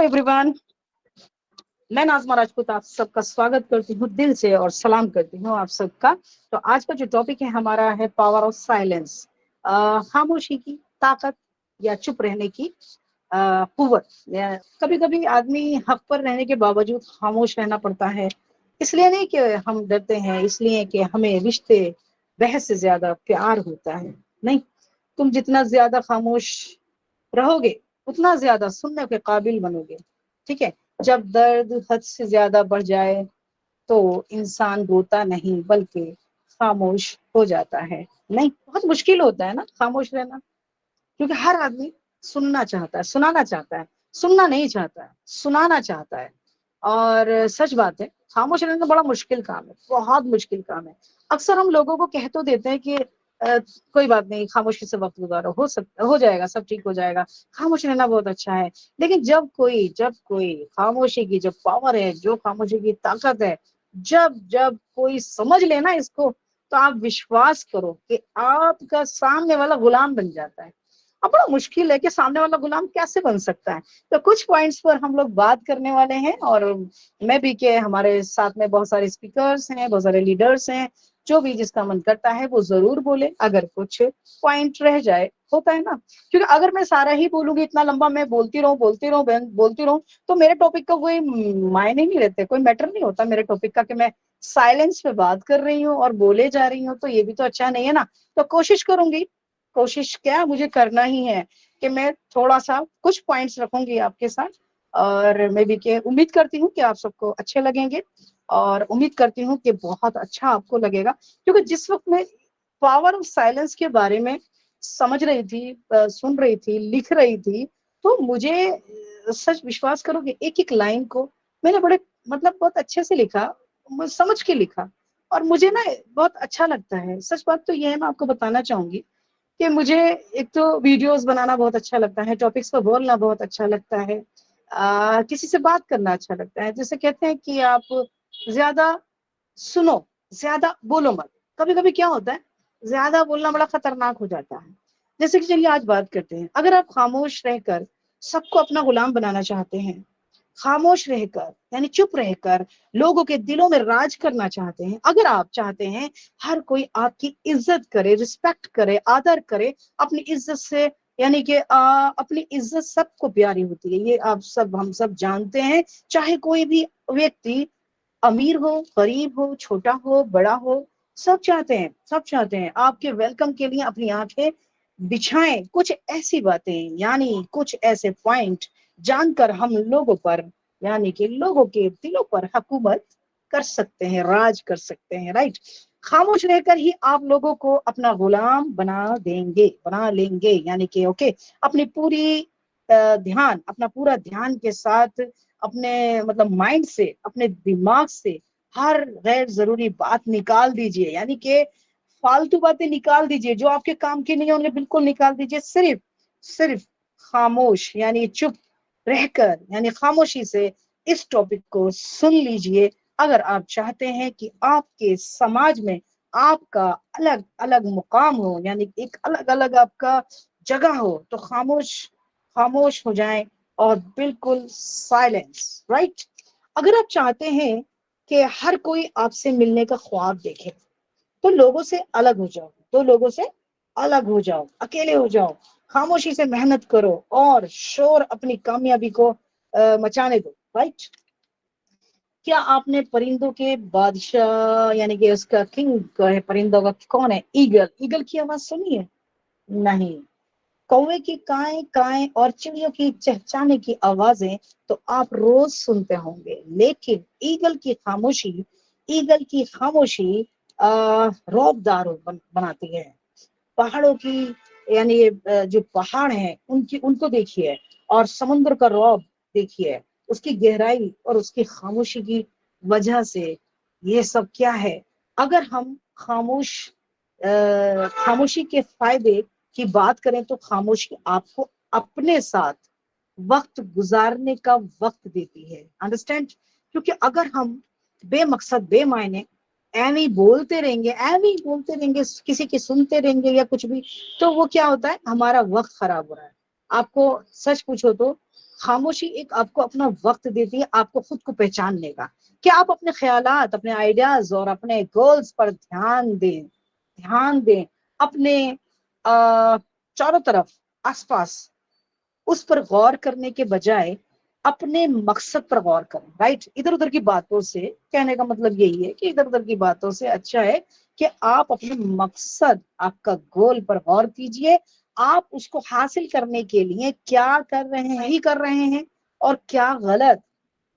Everyone, मैं नाज़मा राजपूत आप सबका स्वागत करती हूँ दिल से और सलाम करती हूँ आप सबका। तो आज का जो टॉपिक है हमारा है पावर ऑफ साइलेंस, खामोशी की ताकत या चुप रहने की कुव्वत। कभी कभी आदमी हक पर रहने के बावजूद खामोश रहना पड़ता है। इसलिए नहीं कि हम डरते हैं, इसलिए कि हमें रिश्ते बहस से ज्यादा प्यार होता है। नहीं, तुम जितना ज्यादा खामोश रहोगे उतना ज्यादा सुनने के काबिल बनोगे। ठीक है, जब दर्द हद से ज्यादा बढ़ जाए तो इंसान रोता नहीं बल्कि खामोश हो जाता है। नहीं, बहुत मुश्किल होता है ना खामोश रहना, क्योंकि हर आदमी सुनना चाहता है, सुनाना चाहता है, सुनना नहीं चाहता है, सुनाना चाहता है। और सच बात है, खामोश रहना बड़ा मुश्किल काम है, बहुत मुश्किल काम है। अक्सर हम लोगों को कह तो देते हैं कि कोई बात नहीं, खामोशी से वक्त गुजारो, हो जाएगा, सब ठीक हो जाएगा, खामोश रहना बहुत अच्छा है। लेकिन जब कोई खामोशी की जो पावर है, जो खामोशी की ताकत है, जब जब कोई समझ लेना इसको, तो आप विश्वास करो कि आपका सामने वाला गुलाम बन जाता है। अब बड़ा मुश्किल है कि सामने वाला गुलाम कैसे बन सकता है। तो कुछ पॉइंट्स पर हम लोग बात करने वाले हैं, और मैं भी के हमारे साथ में बहुत सारे स्पीकर्स हैं, बहुत सारे लीडर्स हैं। जो भी जिसका मन करता है वो जरूर बोले, अगर कुछ पॉइंट रह जाए, होता है ना। क्योंकि अगर मैं सारा ही बोलूंगी, इतना लंबा मैं बोलती रहूं बहन, बोलती रहूं, तो मेरे टॉपिक का कोई मायने नहीं रहते, कोई मैटर नहीं होता मेरे टॉपिक का, कि मैं साइलेंस पे बात कर रही हूँ और बोले जा रही हूँ, तो ये भी तो अच्छा नहीं है ना। तो कोशिश करूंगी, कोशिश क्या मुझे करना ही है कि मैं थोड़ा सा कुछ पॉइंट्स रखूंगी आपके साथ। और मैं भी के उम्मीद करती हूँ कि आप सबको अच्छे लगेंगे, और उम्मीद करती हूँ कि बहुत अच्छा आपको लगेगा। क्योंकि जिस वक्त मैं पावर ऑफ साइलेंस के बारे में समझ रही थी, सुन रही थी, लिख रही थी, तो मुझे सच विश्वास करो कि एक एक लाइन को मैंने बड़े मतलब बहुत अच्छे से लिखा, समझ के लिखा। और मुझे ना बहुत अच्छा लगता है। सच बात तो ये है, मैं आपको बताना चाहूंगी कि मुझे एक तो वीडियोस बनाना बहुत अच्छा लगता है, टॉपिक्स पर बोलना बहुत अच्छा लगता है, किसी से बात करना अच्छा लगता है। जैसे कहते हैं कि आप ज्यादा सुनो, ज्यादा बोलो मत। कभी कभी क्या होता है, ज्यादा बोलना बड़ा खतरनाक हो जाता है। जैसे कि चलिए आज बात करते हैं, अगर आप खामोश रहकर सबको अपना गुलाम बनाना चाहते हैं, खामोश रहकर यानी चुप रहकर लोगों के दिलों में राज करना चाहते हैं, अगर आप चाहते हैं हर कोई आपकी इज्जत करे, रिस्पेक्ट करे, आदर करे, अपनी इज्जत से, यानी कि अपनी इज्जत सबको प्यारी होती है, ये आप सब हम सब जानते हैं। चाहे कोई भी व्यक्ति अमीर हो, गरीब हो, छोटा हो, बड़ा हो, सब चाहते हैं, सब चाहते हैं आपके वेलकम के लिए अपनी आंखें बिछाएं। कुछ ऐसी बातें, यानी कुछ ऐसे पॉइंट जानकर हम लोगों पर, यानी कि लोगों के दिलों पर हुकूमत कर सकते हैं, राज कर सकते हैं। राइट, खामोश रहकर ही आप लोगों को अपना गुलाम बना लेंगे, यानी कि ओके, अपनी पूरी ध्यान, अपना पूरा ध्यान के साथ, अपने मतलब माइंड से, अपने दिमाग से हर गैर जरूरी बात निकाल दीजिए, यानी कि फालतू बातें निकाल दीजिए, जो आपके काम की नहीं होंगे बिल्कुल निकाल दीजिए। सिर्फ सिर्फ खामोश यानी चुप रहकर, यानी खामोशी से इस टॉपिक को सुन लीजिए। अगर आप चाहते हैं कि आपके समाज में आपका अलग अलग मुकाम हो, यानी एक अलग अलग आपका जगह हो, तो खामोश खामोश हो जाएं और बिल्कुल साइलेंस। राइट, अगर आप चाहते हैं कि हर कोई आपसे मिलने का ख्वाब देखे, तो लोगों से अलग हो जाओ, तो लोगों से अलग हो जाओ, अकेले हो जाओ, खामोशी से मेहनत करो और शोर अपनी कामयाबी को मचाने दो। राइट, क्या आपने परिंदों के बादशाह, यानी कि उसका किंग है परिंदों का, कौन है? ईगल, ईगल की आवाज सुनी है? नहीं। कौवे की काएं काएं और चिड़ियों की चहचहाने की आवाजें तो आप रोज सुनते होंगे, लेकिन ईगल की खामोशी रौबदार बनाती है। पहाड़ों की, यानी जो पहाड़ हैं उनकी, उनको देखिए, और समुद्र का रौब देखिए, उसकी गहराई और उसकी खामोशी की वजह से ये सब क्या है। अगर हम खामोशी के फायदे की बात करें, तो खामोशी आपको अपने साथ वक्त गुजारने का वक्त देती है। अंडरस्टैंड? क्योंकि अगर हम बेमकसद, बेमायने एवी बोलते रहेंगे, किसी की सुनते रहेंगे या कुछ भी, तो वो क्या होता है, हमारा वक्त खराब हो रहा है। आपको सच पूछो तो खामोशी एक आपको अपना वक्त देती है आपको खुद को पहचानने का, कि आप अपने ख्यालात, अपने आइडियाज और अपने गोल्स पर ध्यान दें। अपने चारों तरफ, आसपास, उस पर गौर करने के बजाय अपने मकसद पर गौर करें। राइट, इधर उधर की बातों से, कहने का मतलब यही है कि इधर उधर की बातों से अच्छा है कि आप अपने मकसद, आपका गोल पर गौर कीजिए। आप उसको हासिल करने के लिए क्या कर रहे हैं, ही कर रहे हैं, और क्या गलत।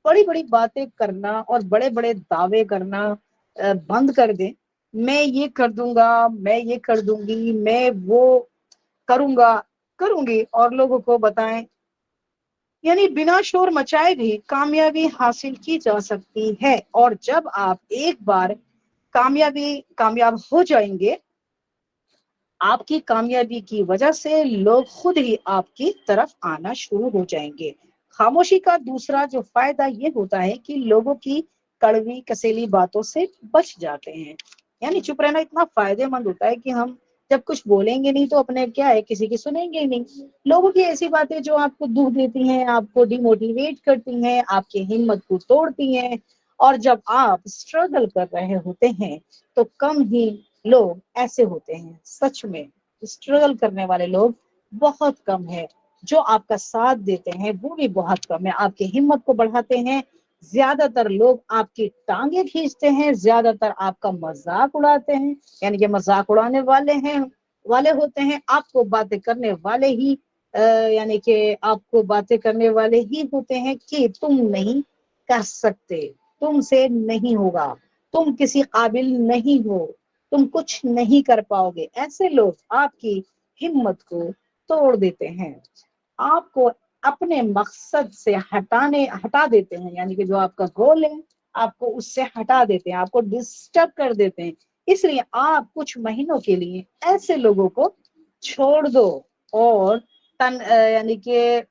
बड़ी बड़ी बातें करना और बड़े बड़े दावे करना बंद कर दें। मैं ये कर दूंगा, मैं ये कर दूंगी, मैं वो करूंगा, करूंगी, और लोगों को बताएं। यानी बिना शोर मचाए भी कामयाबी हासिल की जा सकती है। और जब आप एक बार कामयाब हो जाएंगे, आपकी कामयाबी की वजह से लोग खुद ही आपकी तरफ आना शुरू हो जाएंगे। खामोशी का दूसरा जो फायदा ये होता है कि लोगों की कड़वी कसेली बातों से बच जाते हैं। यानी चुप रहना इतना फायदेमंद होता है कि हम जब कुछ बोलेंगे नहीं तो अपने क्या है, किसी की सुनेंगे ही नहीं। लोगों की ऐसी बातें जो आपको दुख देती हैं, आपको डिमोटिवेट करती हैं, आपकी हिम्मत को तोड़ती हैं। और जब आप स्ट्रगल कर रहे होते हैं तो कम ही लोग ऐसे होते हैं, सच में स्ट्रगल करने वाले लोग बहुत कम है। जो आपका साथ देते हैं वो भी बहुत कम है, आपकी हिम्मत को बढ़ाते हैं। ज्यादातर लोग आपकी टांगे खींचते हैं, ज्यादातर आपका मजाक उड़ाते हैं। यानी कि मजाक उड़ाने वाले होते हैं, आपको बातें करने वाले ही यानी कि आपको बातें करने वाले ही होते हैं कि तुम नहीं कर सकते, तुमसे नहीं होगा, तुम किसी काबिल नहीं हो, तुम कुछ नहीं कर पाओगे। ऐसे लोग आपकी हिम्मत को तोड़ देते हैं, आपको अपने मकसद से हटा देते हैं। यानी कि जो आपका गोल है आपको उससे हटा देते हैं, आपको डिस्टर्ब कर देते हैं। इसलिए आप कुछ महीनों के लिए ऐसे लोगों को छोड़ दो और यानी कि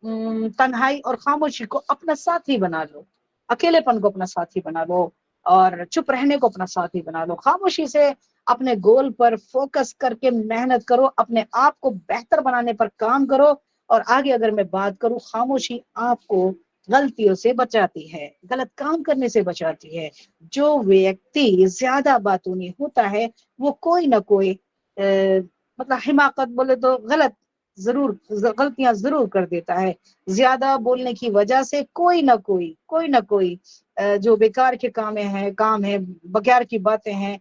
तन्हाई और खामोशी को अपना साथी बना लो, अकेलेपन को अपना साथी बना लो, और चुप रहने को अपना साथी बना लो। खामोशी से अपने गोल पर फोकस करके मेहनत करो, अपने आप को बेहतर बनाने पर काम करो। और आगे अगर मैं बात करूं, खामोशी आपको गलतियों से बचाती है, गलत काम करने से बचाती है। जो व्यक्ति ज्यादा बातूनी होता है वो कोई ना कोई मतलब हिमाकत बोले तो गलतियां जरूर कर देता है। ज्यादा बोलने की वजह से कोई ना कोई जो बेकार के काम है, बेकार की बातें हैं,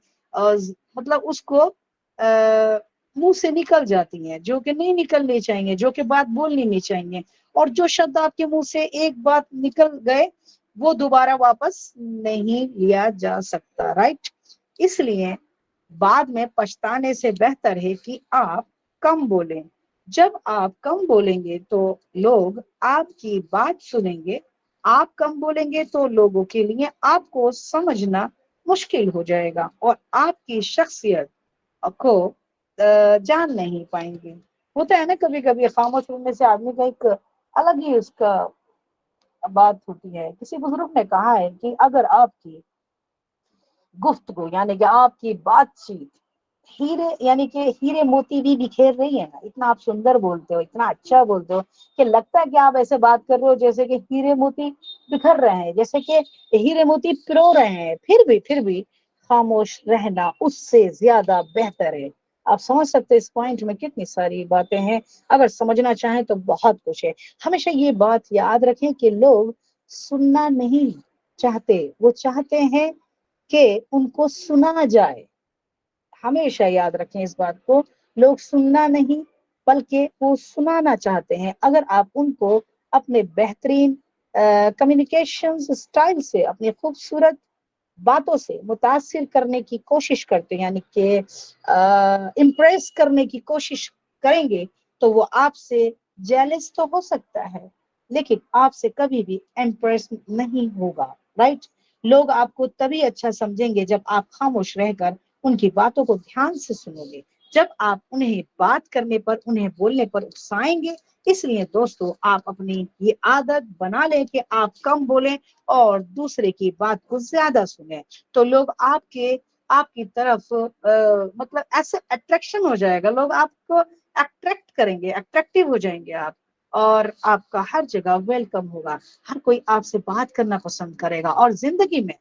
मतलब उसको मुंह से निकल जाती हैं, जो कि नहीं निकलनी चाहिए, जो कि बात बोलनी नहीं चाहिए। और जो शब्द आपके मुंह से एक बात निकल गए वो दोबारा वापस नहीं लिया जा सकता। राइट, इसलिए बाद में पछताने से बेहतर है कि आप कम बोलें। जब आप कम बोलेंगे तो लोग आपकी बात सुनेंगे, आप कम बोलेंगे तो लोगों के लिए आपको समझना मुश्किल हो जाएगा और आपकी शख्सियत को जान नहीं पाएंगे। होता है ना, कभी कभी खामोश रहने से आदमी का एक अलग ही उसका बात होती है। किसी बुजुर्ग ने कहा है कि अगर आपकी गुफ्तगू यानी कि आपकी बातचीत हीरे यानी कि हीरे मोती भी बिखेर रही है ना, इतना आप सुंदर बोलते हो, इतना अच्छा बोलते हो कि लगता है कि आप ऐसे बात कर रहे हो जैसे कि हीरे मोती बिखर रहे हैं, जैसे कि हीरे मोती पिरो रहे हैं, फिर भी खामोश रहना उससे ज्यादा बेहतर है। आप समझ सकते हैं इस पॉइंट में कितनी सारी बातें हैं, अगर समझना चाहें तो बहुत कुछ है। हमेशा ये बात याद रखें कि लोग सुनना नहीं चाहते, वो चाहते हैं कि उनको सुना जाए। हमेशा याद रखें इस बात को, लोग सुनना नहीं बल्कि वो सुनाना चाहते हैं। अगर आप उनको अपने बेहतरीन कम्युनिकेशन स्टाइल से, अपनी खूबसूरत बातों से मुतासिर करने की कोशिश करते हैं, यानी कि इम्प्रेस करने की कोशिश करेंगे, तो वो आपसे जेलस तो हो सकता है लेकिन आपसे कभी भी इम्प्रेस नहीं होगा। राइट, लोग आपको तभी अच्छा समझेंगे जब आप खामोश रहकर उनकी बातों को ध्यान से सुनोगे, जब आप उन्हें बात करने पर, उन्हें बोलने पर उकसाएंगे। इसलिए दोस्तों, आप अपनी ये आदत बना लें कि आप कम बोलें और दूसरे की बात को ज्यादा सुने। तो लोग आपकी तरफ मतलब ऐसे अट्रैक्शन हो जाएगा, लोग आपको अट्रैक्ट करेंगे, अट्रैक्टिव हो जाएंगे आप। और आपका हर जगह वेलकम होगा। हर कोई आपसे बात करना पसंद करेगा और जिंदगी में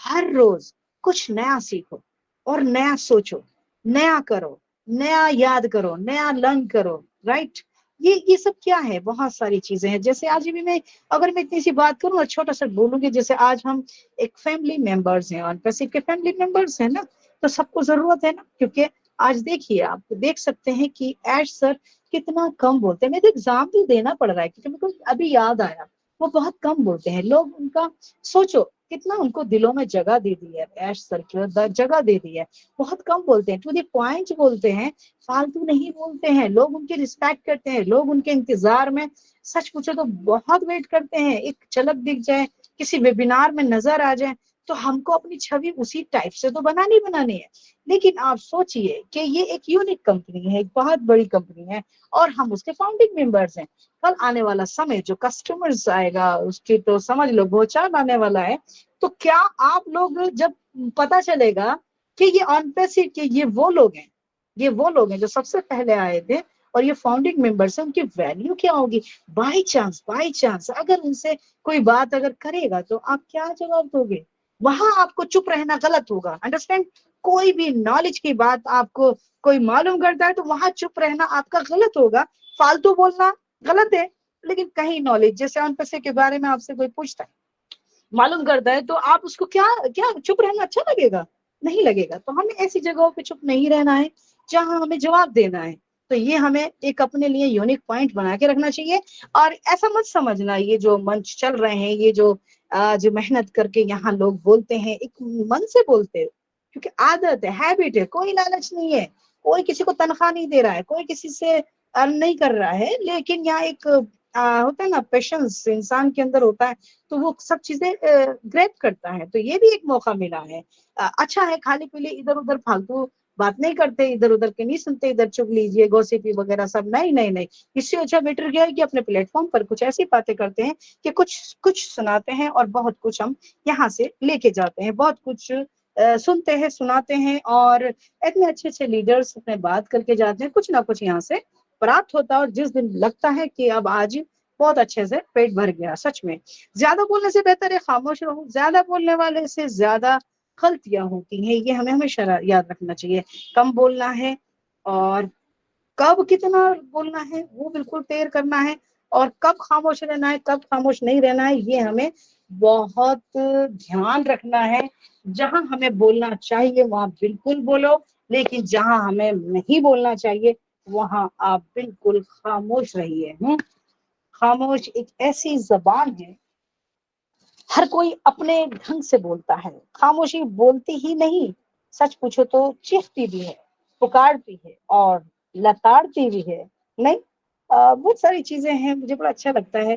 हर रोज कुछ नया सीखो और नया सोचो, नया करो, नया याद करो, नया लर्न करो। राइट? ये सब क्या है, बहुत सारी चीजें हैं। जैसे आज भी मैं, अगर मैं इतनी सी बात करूं और छोटा सा बोलूंगी, जैसे आज हम एक फैमिली मेंबर्स हैं और पैसे के फैमिली मेंबर्स हैं ना, तो सबको जरूरत है ना, क्योंकि आज देखिए, आप देख सकते हैं कि ऐश सर कितना कम बोलते हैं। मेरे को एग्जाम भी देना पड़ रहा है क्योंकि मेरे को अभी याद आया, वो बहुत कम बोलते हैं। लोग उनका सोचो कितना उनको दिलों में जगह दे दी है, ऐश सर की जगह दे दी है। बहुत कम बोलते हैं, टू द पॉइंट बोलते हैं, फालतू नहीं बोलते हैं। लोग उनकी रिस्पेक्ट करते हैं, लोग उनके इंतजार में, सच पूछो तो बहुत वेट करते हैं। एक झलक दिख जाए, किसी वेबिनार में नजर आ जाए, तो हमको अपनी छवि उसी टाइप से तो बनानी बनानी है। लेकिन आप सोचिए कि ये एक यूनिक कंपनी है, एक बहुत बड़ी कंपनी है, और हम उसके फाउंडिंग मेंबर्स हैं। कल आने वाला समय जो कस्टमर्स आएगा, उसकी तो समझ लो भूचाल आने वाला है। तो क्या आप लोग, जब पता चलेगा कि ये ऑन पैसिव के ये वो लोग हैं जो सबसे पहले आए थे और ये फाउंडिंग मेंबर्स हैं, उनकी वैल्यू क्या होगी? बाई चांस अगर उनसे कोई बात अगर करेगा तो आप क्या जवाब दोगे? वहां आपको चुप रहना गलत होगा। अंडरस्टैंड? कोई भी नॉलेज की बात आपको कोई मालूम करता है तो वहां चुप रहना आपका गलत होगा, फालतू बोलना गलत है। लेकिन कहीं नॉलेज, जैसे ऑन पैसे के बारे में आपसे कोई पूछता है, मालूम करता है, तो आप उसको क्या क्या चुप रहना अच्छा लगेगा? नहीं लगेगा। तो हमें ऐसी जगहों पे चुप नहीं रहना है जहां हमें जवाब देना है। तो ये हमें एक अपने लिए यूनिक पॉइंट बना के रखना चाहिए। और ऐसा मत समझना ये जो मंच चल रहे हैं, ये जो मेहनत करके यहाँ लोग बोलते हैं, एक मन से बोलते हैं, क्योंकि आदत है, हैबिट है। कोई लालच नहीं है, कोई किसी को तनख्वाह नहीं दे रहा है, कोई किसी से अर्न नहीं कर रहा है। लेकिन यहाँ एक होता है ना, पेशेंस इंसान के अंदर होता है, तो वो सब चीजें ग्रैब करता है। तो ये भी एक मौका मिला है। अच्छा है, खाली पीले इधर उधर फालतू बात नहीं करते, इधर उधर के नहीं सुनते, इधर चुग लीजिए, गॉसिपी वगैरह सब नहीं नहीं नहीं। इससे अच्छा बेटर क्या है कि अपने प्लेटफॉर्म पर कुछ ऐसी बातें करते हैं कि कुछ कुछ सुनाते हैं और बहुत कुछ हम यहाँ से लेके जाते हैं, बहुत कुछ सुनते हैं, सुनाते हैं, और इतने अच्छे अच्छे लीडर्स अपने बात करके जाते हैं, कुछ ना कुछ यहाँ से प्राप्त होता है। और जिस दिन लगता है कि अब आज बहुत अच्छे से पेट भर गया, सच में ज्यादा बोलने से बेहतर है खामोश रहो। ज्यादा बोलने वाले से ज्यादा गलतियां होती हैं, ये हमें हमेशा याद रखना चाहिए। कम बोलना है, और कब कितना बोलना है वो बिल्कुल तय करना है, और कब खामोश रहना है, कब खामोश नहीं रहना है, ये हमें बहुत ध्यान रखना है। जहां हमें बोलना चाहिए वहां बिल्कुल बोलो, लेकिन जहां हमें नहीं बोलना चाहिए वहां आप बिल्कुल खामोश रहिए। खामोश एक ऐसी जबान है, हर कोई अपने ढंग से बोलता है। खामोशी बोलती ही नहीं, सच पूछो तो चीखती भी है, पुकारती है और लताड़ती भी है। नहीं, बहुत सारी चीजें हैं, मुझे बड़ा अच्छा लगता है।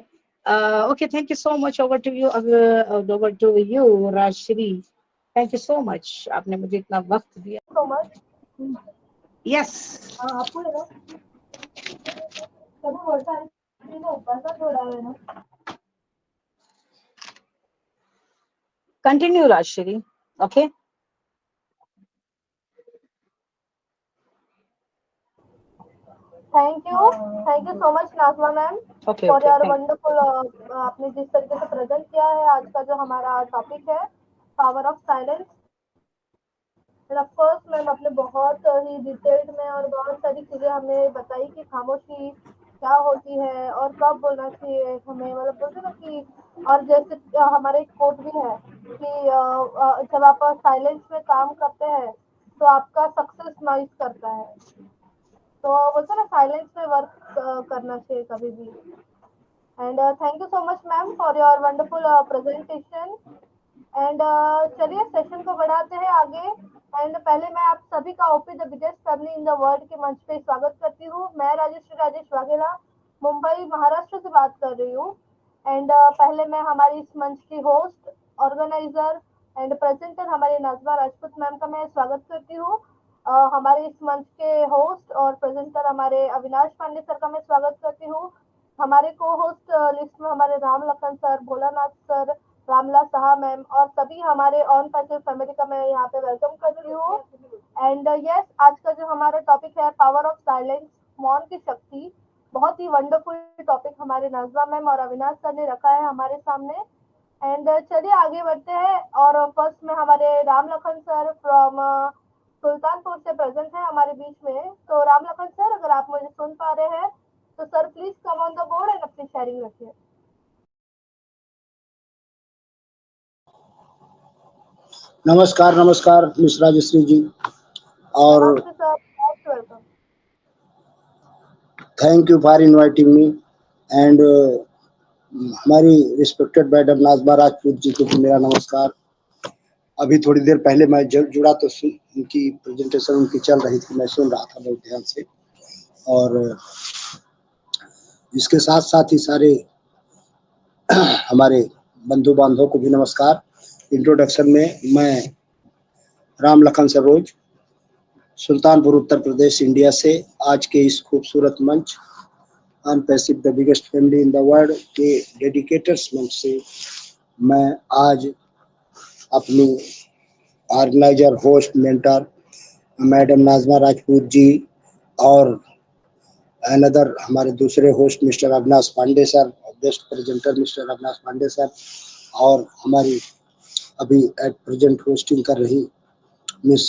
Okay, thank you so much. Over to you, over to you Rajshree. Thank you so much, आपने मुझे इतना वक्त दिया। So much. यस, आपको है ना कभी वर्षा ऊपर का थोड़ा है ना। Continue Rajshree. Okay thank you so much Najma ma'am okay for okay, your thank wonderful. आपने जिस तरीके से प्रेजेंट किया है आज का जो हमारा टॉपिक है, power of silence. End of course ma'am आपने बहुत ही डिटेल्ड में और बहुत सारी चीज़ें हमें बताई कि खामोशी क्या होती है और कब बोलना चाहिए हमें, मतलब बोलते ना कि, और जैसे हमारे एक कोट भी है कि जब आप साइलेंस में काम करते हैं तो आपका सक्सेस नॉइस करता है। तो बोलते ना साइलेंस में वर्क करना चाहिए कभी भी। And thank you so much ma'am for your wonderful presentation. And चलिए सेशन को बढ़ाते हैं आगे। एंड पहले मैं आप सभी का OP the biggest family in the world के मंच पे स्वागत करती हूँ। मैं राजेश वाघेला मुंबई महाराष्ट्र से बात कर रही हूँ। एंड पहले मैं हमारी इस मंच की होस्ट, ऑर्गेनाइजर एंड प्रेजेंटर हमारी नाजमा राजपूत मैम का मैं स्वागत करती हूँ। हमारे इस मंच के होस्ट और प्रेजेंटर हमारे अविनाश पांडे सर का मैं स्वागत करती हूँ। हमारे को होस्ट लिस्ट में हमारे राम लखन सर, भोलानाथ सर, रामला साहा मैम और सभी हमारे ऑन पैसिव फैमिली का मैं यहाँ पे वेलकम करती हूँ। एंड यस, आज का जो हमारा टॉपिक है पावर ऑफ साइलेंस, मौन की शक्ति। बहुत ही वंडरफुल टॉपिक हमारे नाज़मा मैम और अविनाश सर ने रखा है हमारे सामने। एंड चलिए आगे बढ़ते हैं। और फर्स्ट में हमारे राम लखन सर फ्रॉम सुल्तानपुर से प्रेजेंट है हमारे बीच में। तो राम लखन सर, अगर आप मुझे सुन पा रहे हैं तो sir please come on the board and अपनी शेयरिंग रखिए। नमस्कार नमस्कार मिस राजश्री जी, और नमस्ते sir, most welcome. Thank you for inviting me. And हमारी रिस्पेक्टेड मैडम नाज़मा राजपूत जी को भी मेरा नमस्कार। अभी थोड़ी देर पहले मैं जुड़ा तो उनकी प्रेजेंटेशन उनकी चल रही थी, मैं सुन रहा था बहुत ध्यान से। और इसके साथ साथ ही सारे हमारे बंधु बांधवों को भी नमस्कार। इंट्रोडक्शन में मैं राम लखन सरोज, सुल्तानपुर उत्तर प्रदेश इंडिया से आज के इस खूबसूरत मंच Unpassive the biggest family in the world के डेडिकेटर्स मंच से मैं आज अपनी organiser, host, mentor madam Nazma Rajput ji और अनदर हमारे दूसरे host mister Avinash Pandey sir, best presenter mister Avinash Pandey sir, और हमारी अभी एट प्रेजेंट होस्टिंग कर रही मिस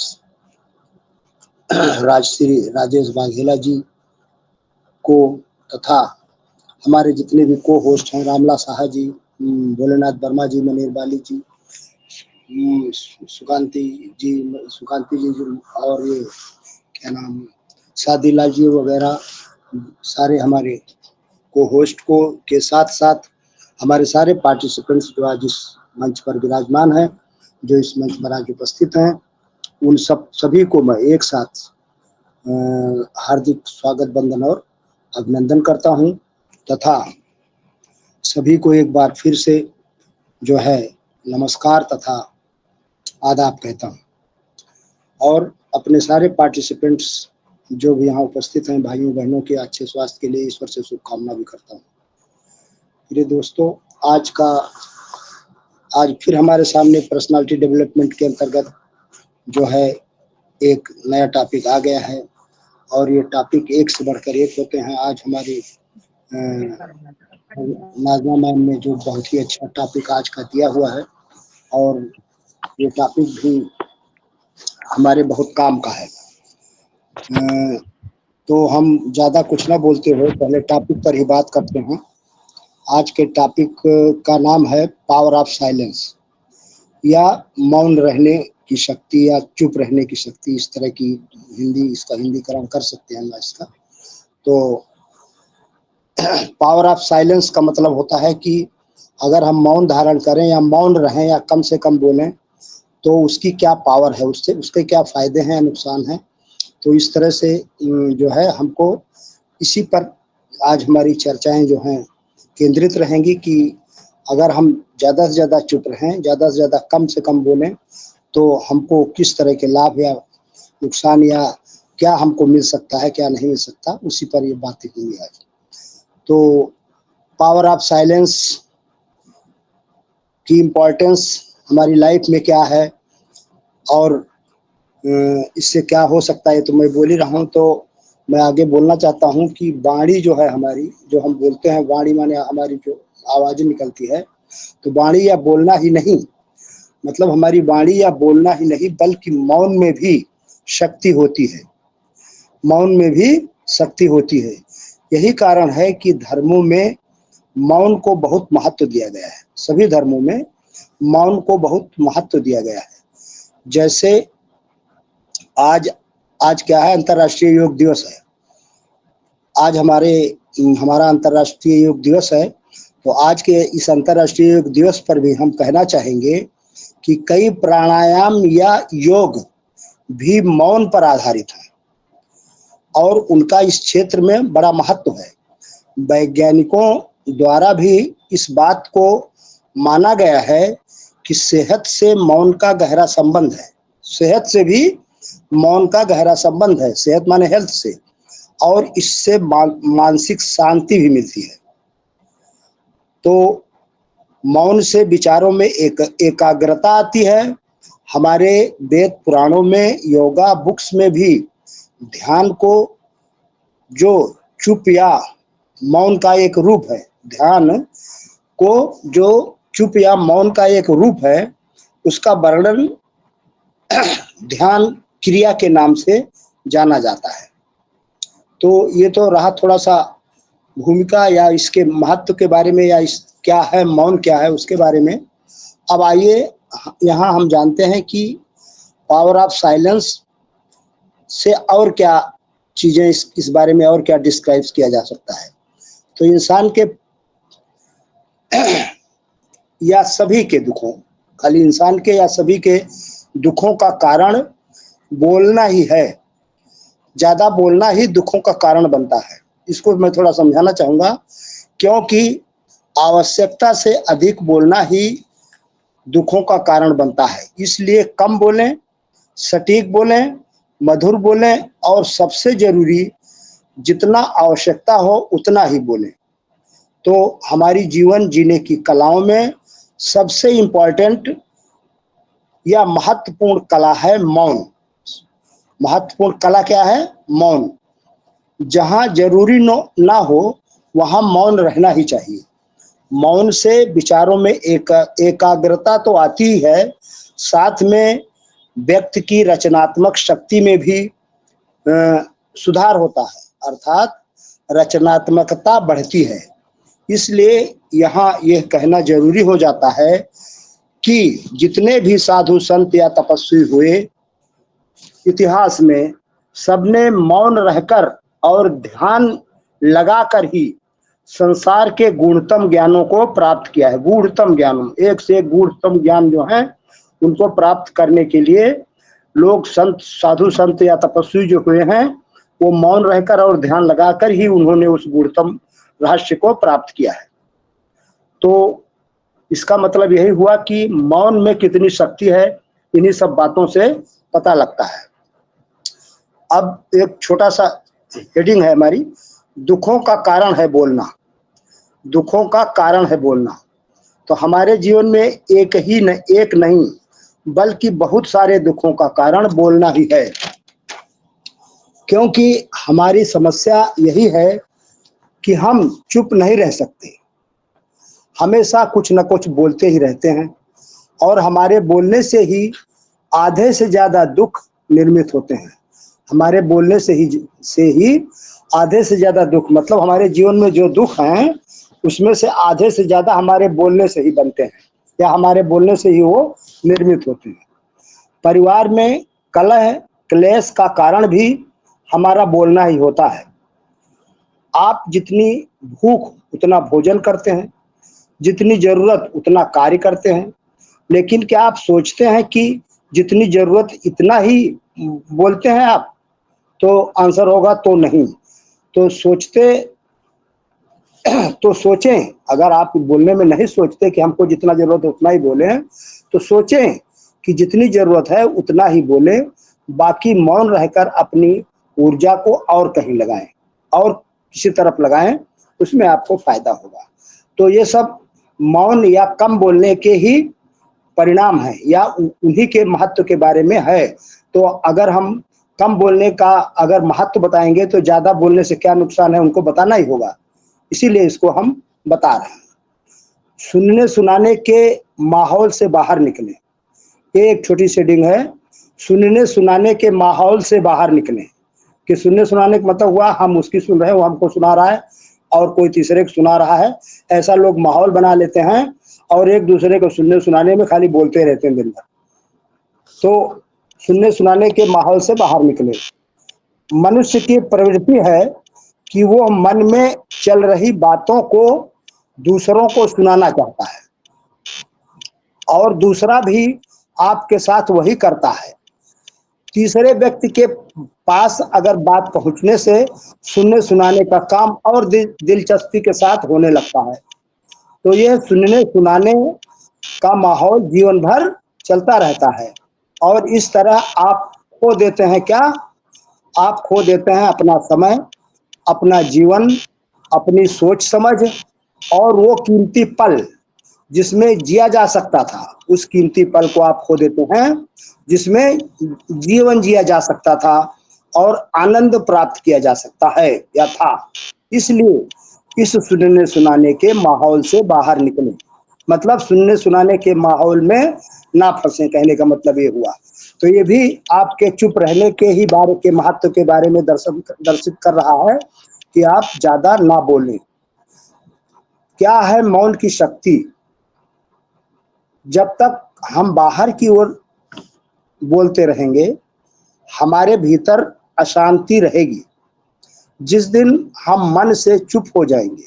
राजश्री राजेश वाघेला जी को, तथा हमारे जितने भी को होस्ट हैं, रामला साहा जी, भोलेनाथ वर्मा जी, मनीर बाली जी, सुकांति जी और ये क्या नाम सादीला जी वगैरह, सारे हमारे को होस्ट को के साथ साथ हमारे सारे पार्टिसिपेंट्स जो आज इस मंच पर विराजमान हैं, जो इस मंच पर आज उपस्थित हैं, उन सभी को मैं एक साथ हार्दिक स्वागत, वंदन और अभिनंदन करता हूं, तथा सभी को एक बार फिर से जो है नमस्कार तथा आदाब कहता हूं। और अपने सारे पार्टिसिपेंट्स जो भी यहाँ उपस्थित हैं, भाइयों बहनों के अच्छे स्वास्थ्य के लिए ईश्वर से शुभकामना भी करता हूँ। मेरे दोस्तों, आज फिर हमारे सामने पर्सनालिटी डेवलपमेंट के अंतर्गत जो है एक नया टॉपिक आ गया है, और ये टॉपिक एक से बढ़कर एक होते हैं। आज हमारी नाज़मा मैम ने जो बहुत ही अच्छा टॉपिक आज का दिया हुआ है, और ये टॉपिक भी हमारे बहुत काम का है। तो हम ज़्यादा कुछ ना बोलते हुए पहले टॉपिक पर ही बात करते हैं। आज के टॉपिक का नाम है पावर ऑफ साइलेंस, या मौन रहने की शक्ति, या चुप रहने की शक्ति, इस तरह की इसका हिंदीकरण कर सकते हैं हम इसका। तो पावर ऑफ साइलेंस का मतलब होता है कि अगर हम मौन धारण करें या मौन रहें या कम से कम बोलें तो उसकी क्या पावर है, उससे उसके क्या फायदे हैं, नुकसान हैं। तो इस तरह से जो है हमको इसी पर आज हमारी चर्चाएं जो हैं केंद्रित रहेंगी कि अगर हम ज़्यादा से ज़्यादा चुप रहें, ज़्यादा से ज़्यादा कम से कम बोलें, तो हमको किस तरह के लाभ या नुकसान, या क्या हमको मिल सकता है, क्या नहीं मिल सकता, उसी पर ये बातें होंगी आज। तो पावर ऑफ साइलेंस की इम्पोर्टेंस हमारी लाइफ में क्या है, और इससे क्या हो सकता है, तो मैं बोल ही रहा हूँ। तो मैं आगे बोलना चाहता हूँ कि वाणी जो है हमारी, जो हम बोलते हैं, वाणी माने हमारी जो आवाज़ें निकलती है, तो वाणी या बोलना ही नहीं, मतलब हमारी वाणी या बोलना ही नहीं, बल्कि मौन में भी शक्ति होती है, मौन में भी शक्ति होती है। यही कारण है कि धर्मों में मौन को बहुत महत्व दिया गया है। सभी धर्मों में मौन को बहुत महत्व दिया गया है। जैसे आज क्या है, अंतर्राष्ट्रीय योग दिवस है। आज हमारा अंतर्राष्ट्रीय योग दिवस है। तो आज के इस अंतर्राष्ट्रीय योग दिवस पर भी हम कहना चाहेंगे कि कई प्राणायाम या योग भी मौन पर आधारित हैं, और उनका इस क्षेत्र में बड़ा महत्व है। वैज्ञानिकों द्वारा भी इस बात को माना गया है कि सेहत से मौन का गहरा संबंध है। सेहत से भी मौन का गहरा संबंध है, सेहत माने हेल्थ से, और इससे मानसिक शांति भी मिलती है। तो मौन से विचारों में एकाग्रता आती है। हमारे वेद पुराणों में, योगा बुक्स में भी ध्यान को जो चुप या मौन का एक रूप है। ध्यान को जो चुप या मौन का एक रूप है, उसका वर्णन ध्यान क्रिया के नाम से जाना जाता है। तो ये तो रहा थोड़ा सा भूमिका या इसके महत्व के बारे में, या इस क्या है मौन क्या है उसके बारे में। अब आइए यहाँ हम जानते हैं कि पावर ऑफ साइलेंस से और क्या चीज़ें इस बारे में और क्या डिस्क्राइब किया जा सकता है। तो इंसान के या सभी के दुखों, खाली इंसान के या सभी के दुखों का कारण बोलना ही है। ज़्यादा बोलना ही दुखों का कारण बनता है। इसको मैं थोड़ा समझाना चाहूँगा, क्योंकि आवश्यकता से अधिक बोलना ही दुखों का कारण बनता है। इसलिए कम बोलें, सटीक बोलें, मधुर बोलें और सबसे ज़रूरी जितना आवश्यकता हो उतना ही बोलें। तो हमारी जीवन जीने की कलाओं में सबसे इम्पॉर्टेंट या महत्वपूर्ण कला है मौन। महत्वपूर्ण कला क्या है? मौन। जहाँ जरूरी ना हो वहाँ मौन रहना ही चाहिए। मौन से विचारों में एकाग्रता तो आती ही है, साथ में व्यक्ति की रचनात्मक शक्ति में भी सुधार होता है, अर्थात रचनात्मकता बढ़ती है। इसलिए यहाँ यह कहना जरूरी हो जाता है कि जितने भी साधु संत या तपस्वी हुए इतिहास में, सबने मौन रहकर और ध्यान लगाकर ही संसार के गूढ़तम ज्ञानों को प्राप्त किया है। गूढ़तम ज्ञान, एक से एक गूढ़तम ज्ञान जो है उनको प्राप्त करने के लिए लोग साधु संत या तपस्वी जो हुए हैं, वो मौन रहकर और ध्यान लगाकर ही उन्होंने उस गूढ़तम रहस्य को प्राप्त किया है। तो इसका मतलब यही हुआ कि मौन में कितनी शक्ति है, इन्हीं सब बातों से पता लगता है। अब एक छोटा सा हेडिंग है हमारी, दुखों का कारण है बोलना। दुखों का कारण है बोलना। तो हमारे जीवन में एक नहीं बल्कि बहुत सारे दुखों का कारण बोलना ही है, क्योंकि हमारी समस्या यही है कि हम चुप नहीं रह सकते, हमेशा कुछ न कुछ बोलते ही रहते हैं और हमारे बोलने से ही आधे से ज़्यादा दुख निर्मित होते हैं। हमारे बोलने से ही आधे से ज़्यादा दुख, मतलब हमारे जीवन में जो दुख हैं उसमें से आधे से ज़्यादा हमारे बोलने से ही बनते हैं या हमारे बोलने से ही वो निर्मित होते हैं। परिवार में कलह क्लेश का कारण भी हमारा बोलना ही होता है। आप जितनी भूख उतना भोजन करते हैं, जितनी ज़रूरत उतना कार्य करते हैं, लेकिन क्या आप सोचते हैं कि जितनी ज़रूरत इतना ही बोलते हैं आप? तो आंसर होगा तो नहीं। तो सोचें, अगर आप बोलने में नहीं सोचते कि हमको जितना ज़रूरत है उतना ही बोलें, तो सोचें कि जितनी ज़रूरत है उतना ही बोलें, बाकी मौन रहकर अपनी ऊर्जा को और कहीं लगाएं और किसी तरफ लगाएं, उसमें आपको फायदा होगा। तो ये सब मौन या कम बोलने के ही परिणाम है या उन्हीं के महत्व के बारे में है। तो अगर हम कम बोलने का अगर महत्व बताएंगे तो ज़्यादा बोलने से क्या नुकसान है उनको बताना ही होगा, इसीलिए इसको हम बता रहे हैं। सुनने सुनाने के माहौल से बाहर निकलें। ये एक छोटी सी हेडिंग है, सुनने सुनाने के माहौल से बाहर निकलें। कि सुनने सुनाने का मतलब हुआ हम उसकी सुन रहे हैं, वो हमको सुना रहा है और कोई तीसरे को सुना रहा है, ऐसा लोग माहौल बना लेते हैं और एक दूसरे को सुनने सुनाने में खाली बोलते रहते हैं दिन भर। तो सुनने सुनाने के माहौल से बाहर निकले। मनुष्य की प्रवृत्ति है कि वो मन में चल रही बातों को दूसरों को सुनाना चाहता है और दूसरा भी आपके साथ वही करता है। तीसरे व्यक्ति के पास अगर बात पहुंचने से सुनने सुनाने का काम और दिलचस्पी के साथ होने लगता है। तो यह सुनने सुनाने का माहौल जीवन भर चलता रहता है और इस तरह आप खो देते हैं क्या? आप खो देते हैं अपना समय, अपना जीवन, अपनी सोच समझ और वो कीमती पल जिसमें जिया जा सकता था, उस कीमती पल को आप खो देते हैं जिसमें जीवन जिया जा सकता था और आनंद प्राप्त किया जा सकता है या था। इसलिए इस सुनने सुनाने के माहौल से बाहर निकले। मतलब सुनने सुनाने के माहौल में ना फंसे, कहने का मतलब ये हुआ। तो ये भी आपके चुप रहने के ही बारे के महत्व के बारे में दर्शित कर रहा है कि आप ज्यादा ना बोलें। क्या है मौन की शक्ति? जब तक हम बाहर की ओर बोलते रहेंगे, हमारे भीतर अशांति रहेगी। जिस दिन हम मन से चुप हो जाएंगे,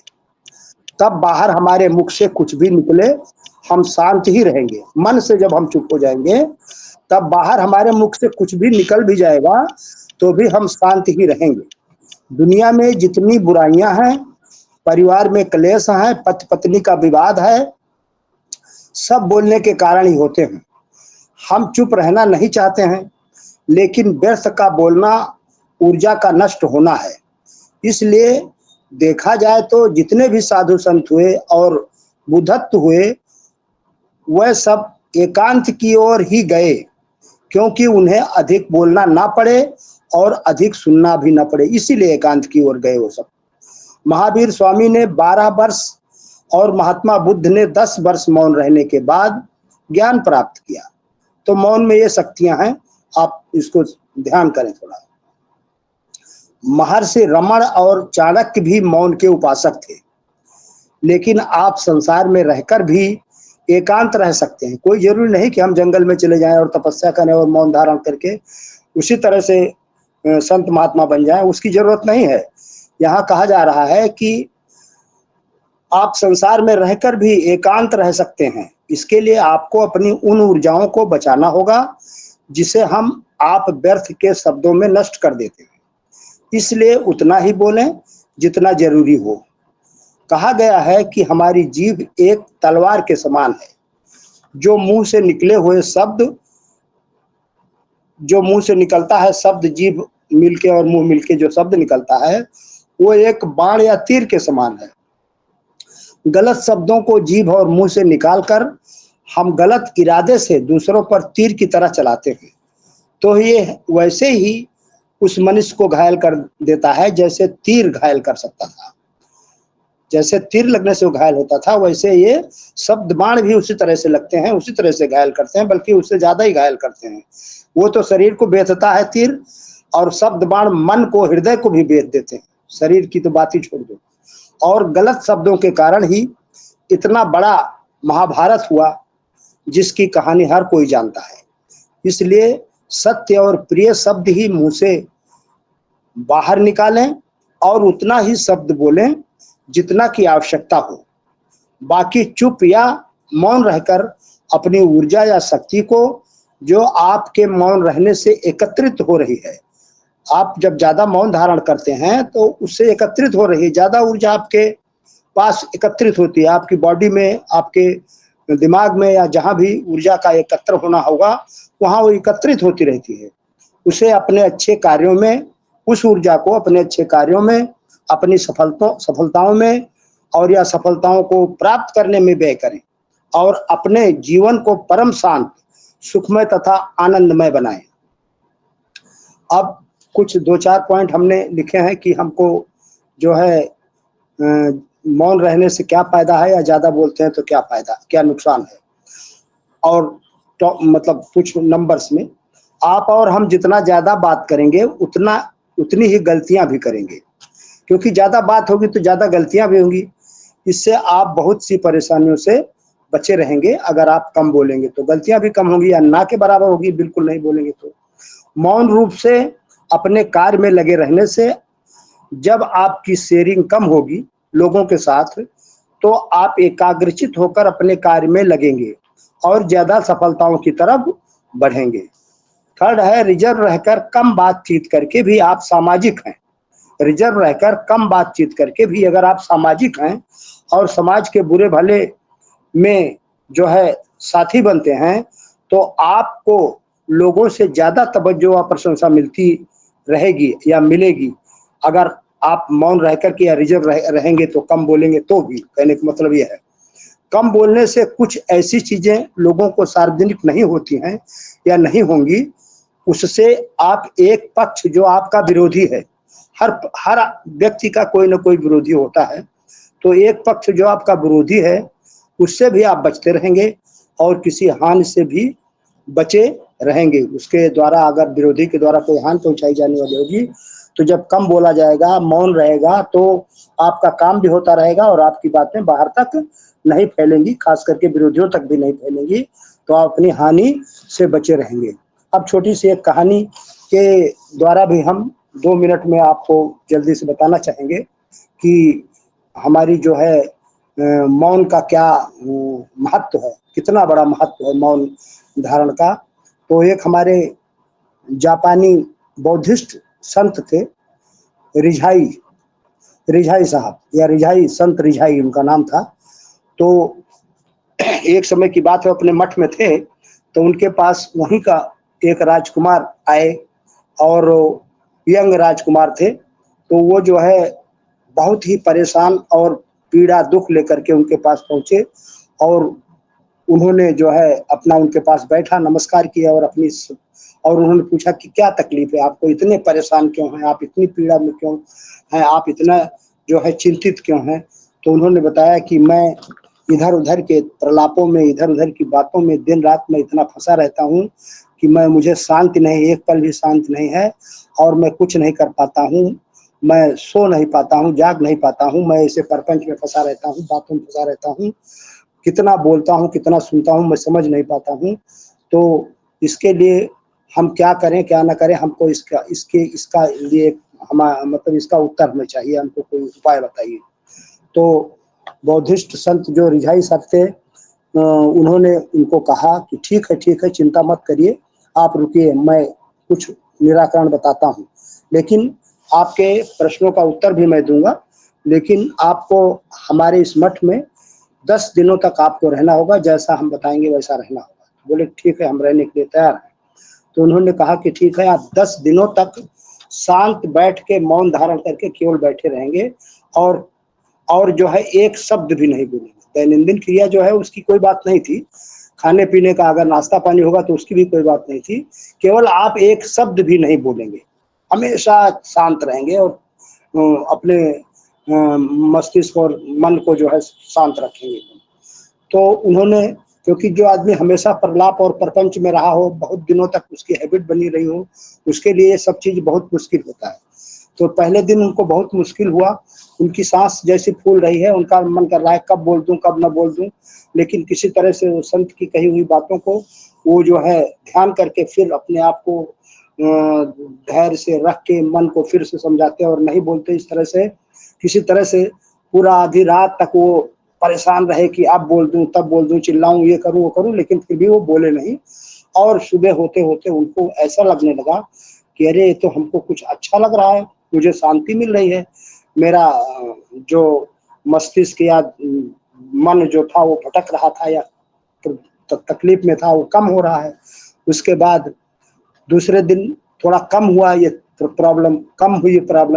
तब बाहर हमारे मुख से कुछ भी निकले, हम शांत ही रहेंगे। मन से जब हम चुप हो जाएंगे, तब बाहर हमारे मुख से कुछ भी निकल भी जाएगा तो भी हम शांत ही रहेंगे। दुनिया में जितनी बुराइयां हैं, परिवार में क्लेश हैं, पति पत्नी का विवाद है, सब बोलने के कारण ही होते हैं। हम चुप रहना नहीं चाहते हैं, लेकिन व्यर्थ का बोलना ऊर्जा का नष्ट होना है। इसलिए देखा जाए तो जितने भी साधु संत हुए और बुद्धत्व हुए, वह सब एकांत की ओर ही गए, क्योंकि उन्हें अधिक बोलना ना पड़े और अधिक सुनना भी ना पड़े, इसीलिए एकांत की ओर गए वो सब। महावीर स्वामी ने 12 वर्ष और महात्मा बुद्ध ने 10 वर्ष मौन रहने के बाद ज्ञान प्राप्त किया। तो मौन में ये शक्तियां हैं, आप इसको ध्यान करें थोड़ा। महर्षि रमण और चाणक्य भी मौन के उपासक थे, लेकिन आप संसार में रहकर भी एकांत रह सकते हैं। कोई जरूरी नहीं कि हम जंगल में चले जाएं और तपस्या करें और मौन धारण करके उसी तरह से संत महात्मा बन जाएं, उसकी जरूरत नहीं है। यहाँ कहा जा रहा है कि आप संसार में रहकर भी एकांत रह सकते हैं। इसके लिए आपको अपनी उन ऊर्जाओं को बचाना होगा जिसे आप व्यर्थ के शब्दों में नष्ट कर देते हैं। इसलिए उतना ही बोलें जितना जरूरी हो। कहा गया है कि हमारी जीभ एक तलवार के समान है। जो मुंह से निकलता है शब्द, जीभ मिलके और मुंह मिलके जो शब्द निकलता है, वो एक बाण या तीर के समान है। गलत शब्दों को जीभ और मुंह से निकालकर हम गलत इरादे से दूसरों पर तीर की तरह चलाते हैं, तो ये वैसे ही उस मनुष्य को घायल कर देता है जैसे तीर घायल कर सकता था। जैसे तीर लगने से वो घायल होता था, वैसे ये शब्द बाण भी उसी तरह से लगते हैं, उसी तरह से घायल करते हैं, बल्कि उससे ज्यादा ही घायल करते हैं। वो तो शरीर को बेधता है तीर, और शब्द बाण मन को, हृदय को भी बेध देते हैं। शरीर की तो बात ही छोड़ दो। और गलत शब्दों के कारण ही इतना बड़ा महाभारत हुआ, जिसकी कहानी हर कोई जानता है। इसलिए सत्य और प्रिय शब्द ही मुंह से बाहर निकालें और उतना ही शब्द बोलें जितना की आवश्यकता हो। बाकी चुप या मौन रहकर अपनी ऊर्जा या शक्ति को, जो आपके मौन रहने से एकत्रित हो रही है, आप जब ज्यादा मौन धारण करते हैं तो उससे एकत्रित हो रही है, ज्यादा ऊर्जा आपके पास एकत्रित होती है, आपकी बॉडी में, आपके दिमाग में, या जहां भी ऊर्जा का एकत्र होना होगा वहां वो एकत्रित होती रहती है। उसे अपने अच्छे कार्यों में, उस ऊर्जा को अपने अच्छे कार्यों में, अपनी सफलताओं में और या सफलताओं को प्राप्त करने में व्यय करें, और अपने जीवन को परम शांत, सुखमय तथा आनंदमय बनाएं। अब कुछ 2-4 पॉइंट हमने लिखे हैं कि हमको जो है मौन रहने से क्या फायदा है, या ज्यादा बोलते हैं तो क्या फायदा, क्या नुकसान है। और तो मतलब कुछ नंबर्स में, आप और हम जितना ज्यादा बात करेंगे उतनी ही गलतियां भी करेंगे, क्योंकि ज्यादा बात होगी तो ज्यादा गलतियां भी होंगी। इससे आप बहुत सी परेशानियों से बचे रहेंगे। अगर आप कम बोलेंगे तो गलतियां भी कम होंगी, या ना के बराबर होगी बिल्कुल नहीं बोलेंगे तो। मौन रूप से अपने कार्य में लगे रहने से जब आपकी शेयरिंग कम होगी लोगों के साथ, तो आप एकाग्रचित होकर अपने कार्य में लगेंगे और ज्यादा सफलताओं की तरफ बढ़ेंगे। थर्ड है, रिजर्व रहकर कम बातचीत करके भी आप सामाजिक हैं। रिजर्व रहकर कम बातचीत करके भी अगर आप सामाजिक हैं और समाज के बुरे भले में जो है साथी बनते हैं, तो आपको लोगों से ज्यादा तवज्जो और प्रशंसा मिलती रहेगी या मिलेगी। अगर आप मौन रहकर के या रिजर्व रहेंगे तो कम बोलेंगे तो भी, कहने का मतलब यह है। कम बोलने से कुछ ऐसी चीजें लोगों को सार्वजनिक नहीं होती हैं या नहीं होंगी, उससे आप एक पक्ष जो आपका विरोधी है, हर व्यक्ति का कोई ना कोई विरोधी होता है, तो एक पक्ष जो आपका विरोधी है उससे भी आप बचते रहेंगे और किसी हानि से भी बचे रहेंगे। उसके द्वारा अगर विरोधी के द्वारा कोई हानि पहुंचाई जाने वाली होगी तो जब कम बोला जाएगा, मौन रहेगा, तो आपका काम भी होता रहेगा और आपकी बातें बाहर तक नहीं फैलेंगी, खास करके विरोधियों तक भी नहीं फैलेंगी, तो आप अपनी हानि से बचे रहेंगे। अब छोटी सी एक कहानी के द्वारा भी हम 2 मिनट में आपको जल्दी से बताना चाहेंगे कि हमारी जो है मौन का क्या महत्व है, कितना बड़ा महत्व है मौन धारण का। तो एक हमारे जापानी बौद्धिस्ट संत थे, रिझाई साहब या रिझाई, संत रिझाई उनका नाम था। तो एक समय की बात है, अपने मठ में थे तो उनके पास वहीं का एक राजकुमार आए और यंग राजकुमार थे। तो वो जो है बहुत ही परेशान और पीड़ा दुख लेकर के उनके पास पहुंचे और उन्होंने जो है अपना उनके पास बैठा, नमस्कार किया और उन्होंने पूछा कि क्या तकलीफ है आपको, इतने परेशान क्यों हैं आप, इतनी पीड़ा में क्यों हैं आप, इतना जो है चिंतित क्यों हैं। तो उन्होंने बताया कि मैं इधर उधर के प्रलापों में, इधर उधर की बातों में दिन रात में इतना फंसा रहता हूँ कि मुझे शांति नहीं, एक पल भी शांति नहीं है और मैं कुछ नहीं कर पाता हूँ, मैं सो नहीं पाता हूँ, जाग नहीं पाता हूँ, मैं ऐसे परपंच में फंसा रहता हूँ, बातों में फंसा रहता हूँ, कितना बोलता हूँ कितना सुनता हूँ, मैं समझ नहीं पाता हूँ। तो इसके लिए हम क्या करें क्या ना करें, हमको इसका लिए मतलब इसका उत्तर हमें चाहिए, हमको कोई उपाय बताइए। तो बौद्धिस्ट संत जो रिझाई साहब थे उन्होंने उनको कहा कि ठीक है चिंता मत करिए, आप रुकिए, मैं कुछ निराकरण बताता हूँ, लेकिन आपके प्रश्नों का उत्तर भी मैं दूंगा, लेकिन आपको हमारे इस मठ में 10 दिनों तक आपको रहना होगा, जैसा हम बताएंगे वैसा रहना होगा। बोले ठीक है, हम रहने के लिए तैयार हैं। तो उन्होंने कहा कि ठीक है, आप 10 दिनों तक शांत बैठ के मौन धारण करके केवल बैठे रहेंगे और जो है एक शब्द भी नहीं बोलेंगे। दैनंदिन क्रिया जो है उसकी कोई बात नहीं थी, खाने पीने का अगर नाश्ता पानी होगा तो उसकी भी कोई बात नहीं थी, केवल आप एक शब्द भी नहीं बोलेंगे, हमेशा शांत रहेंगे और अपने मस्तिष्क और मन को जो है शांत रखेंगे। तो उन्होंने, क्योंकि जो आदमी हमेशा प्रलाप और प्रपंच में रहा हो, बहुत दिनों तक उसकी हैबिट बनी रही हो, उसके लिए सब चीज बहुत मुश्किल होता है। तो पहले दिन उनको बहुत मुश्किल हुआ, उनकी सांस जैसी फूल रही है, उनका मन कर रहा है कब बोल दूं कब न बोल दूं, लेकिन किसी तरह से वो संत की कही हुई बातों को वो जो है ध्यान करके फिर अपने आप को धैर्य से रख के मन को फिर से समझाते और नहीं बोलते। इस तरह से किसी तरह से पूरा आधी रात तक वो परेशान रहे कि अब बोल दूं तब बोल दूं, चिल्लाऊं, ये करूं वो करूं, लेकिन फिर भी वो बोले नहीं। और सुबह होते होते उनको ऐसा लगने लगा कि अरे ये तो हमको कुछ अच्छा लग रहा है, मुझे शांति मिल रही है, मेरा जो मस्तिष्क या मन जो था वो भटक रहा था या तकलीफ में था वो कम हो रहा है। उसके बाद दूसरे दिन थोड़ा कम हुआ ये प्रॉब्लम,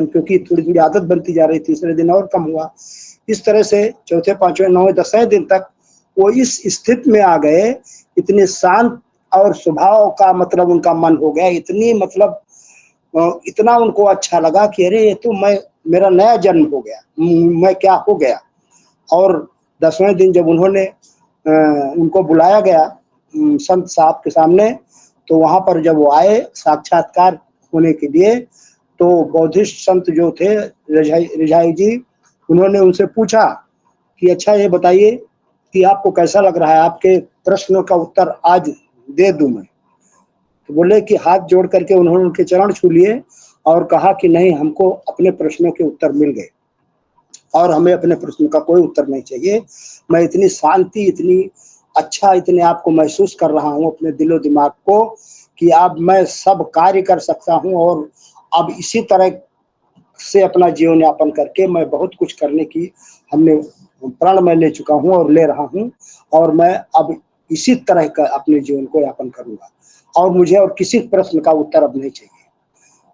क्योंकि थोड़ी थोड़ी आदत बनती जा रही, तीसरे दिन और कम हुआ। इस तरह से चौथे पांचवें नौवें 10वें दिन तक वो इस स्थिति में आ गए, इतने शांत और स्वभाव का मतलब उनका मन हो गया, इतनी मतलब इतना उनको अच्छा लगा कि अरे ये तो मेरा नया जन्म हो गया, मैं क्या हो गया। और 10वें दिन जब उन्होंने उनको बुलाया गया संत साहब के सामने, तो वहां पर जब वो आए साक्षात्कार होने के लिए, तो बौद्धिस्ट संत जो थे रिझाई जी, उन्होंने उनसे पूछा कि अच्छा ये बताइए कि आपको कैसा लग रहा है, आपके प्रश्नों का उत्तर आज दे दूं मैं। तो बोले कि हाथ जोड़ करके उन्होंने उनके चरण छू लिए और कहा कि नहीं, हमको अपने प्रश्नों के उत्तर मिल गए और हमें अपने प्रश्नों का कोई उत्तर नहीं चाहिए। मैं इतनी शांति, इतनी अच्छा, इतने आप को महसूस कर रहा हूँ अपने दिलो दिमाग को कि अब मैं सब कार्य कर सकता हूँ और अब इसी तरह से अपना जीवन यापन करके मैं बहुत कुछ करने की हमने प्रण मैं ले चुका हूँ और ले रहा हूँ, और मैं अब इसी तरह का अपने जीवन को यापन करूंगा और मुझे और किसी प्रश्न का उत्तर अब नहीं चाहिए।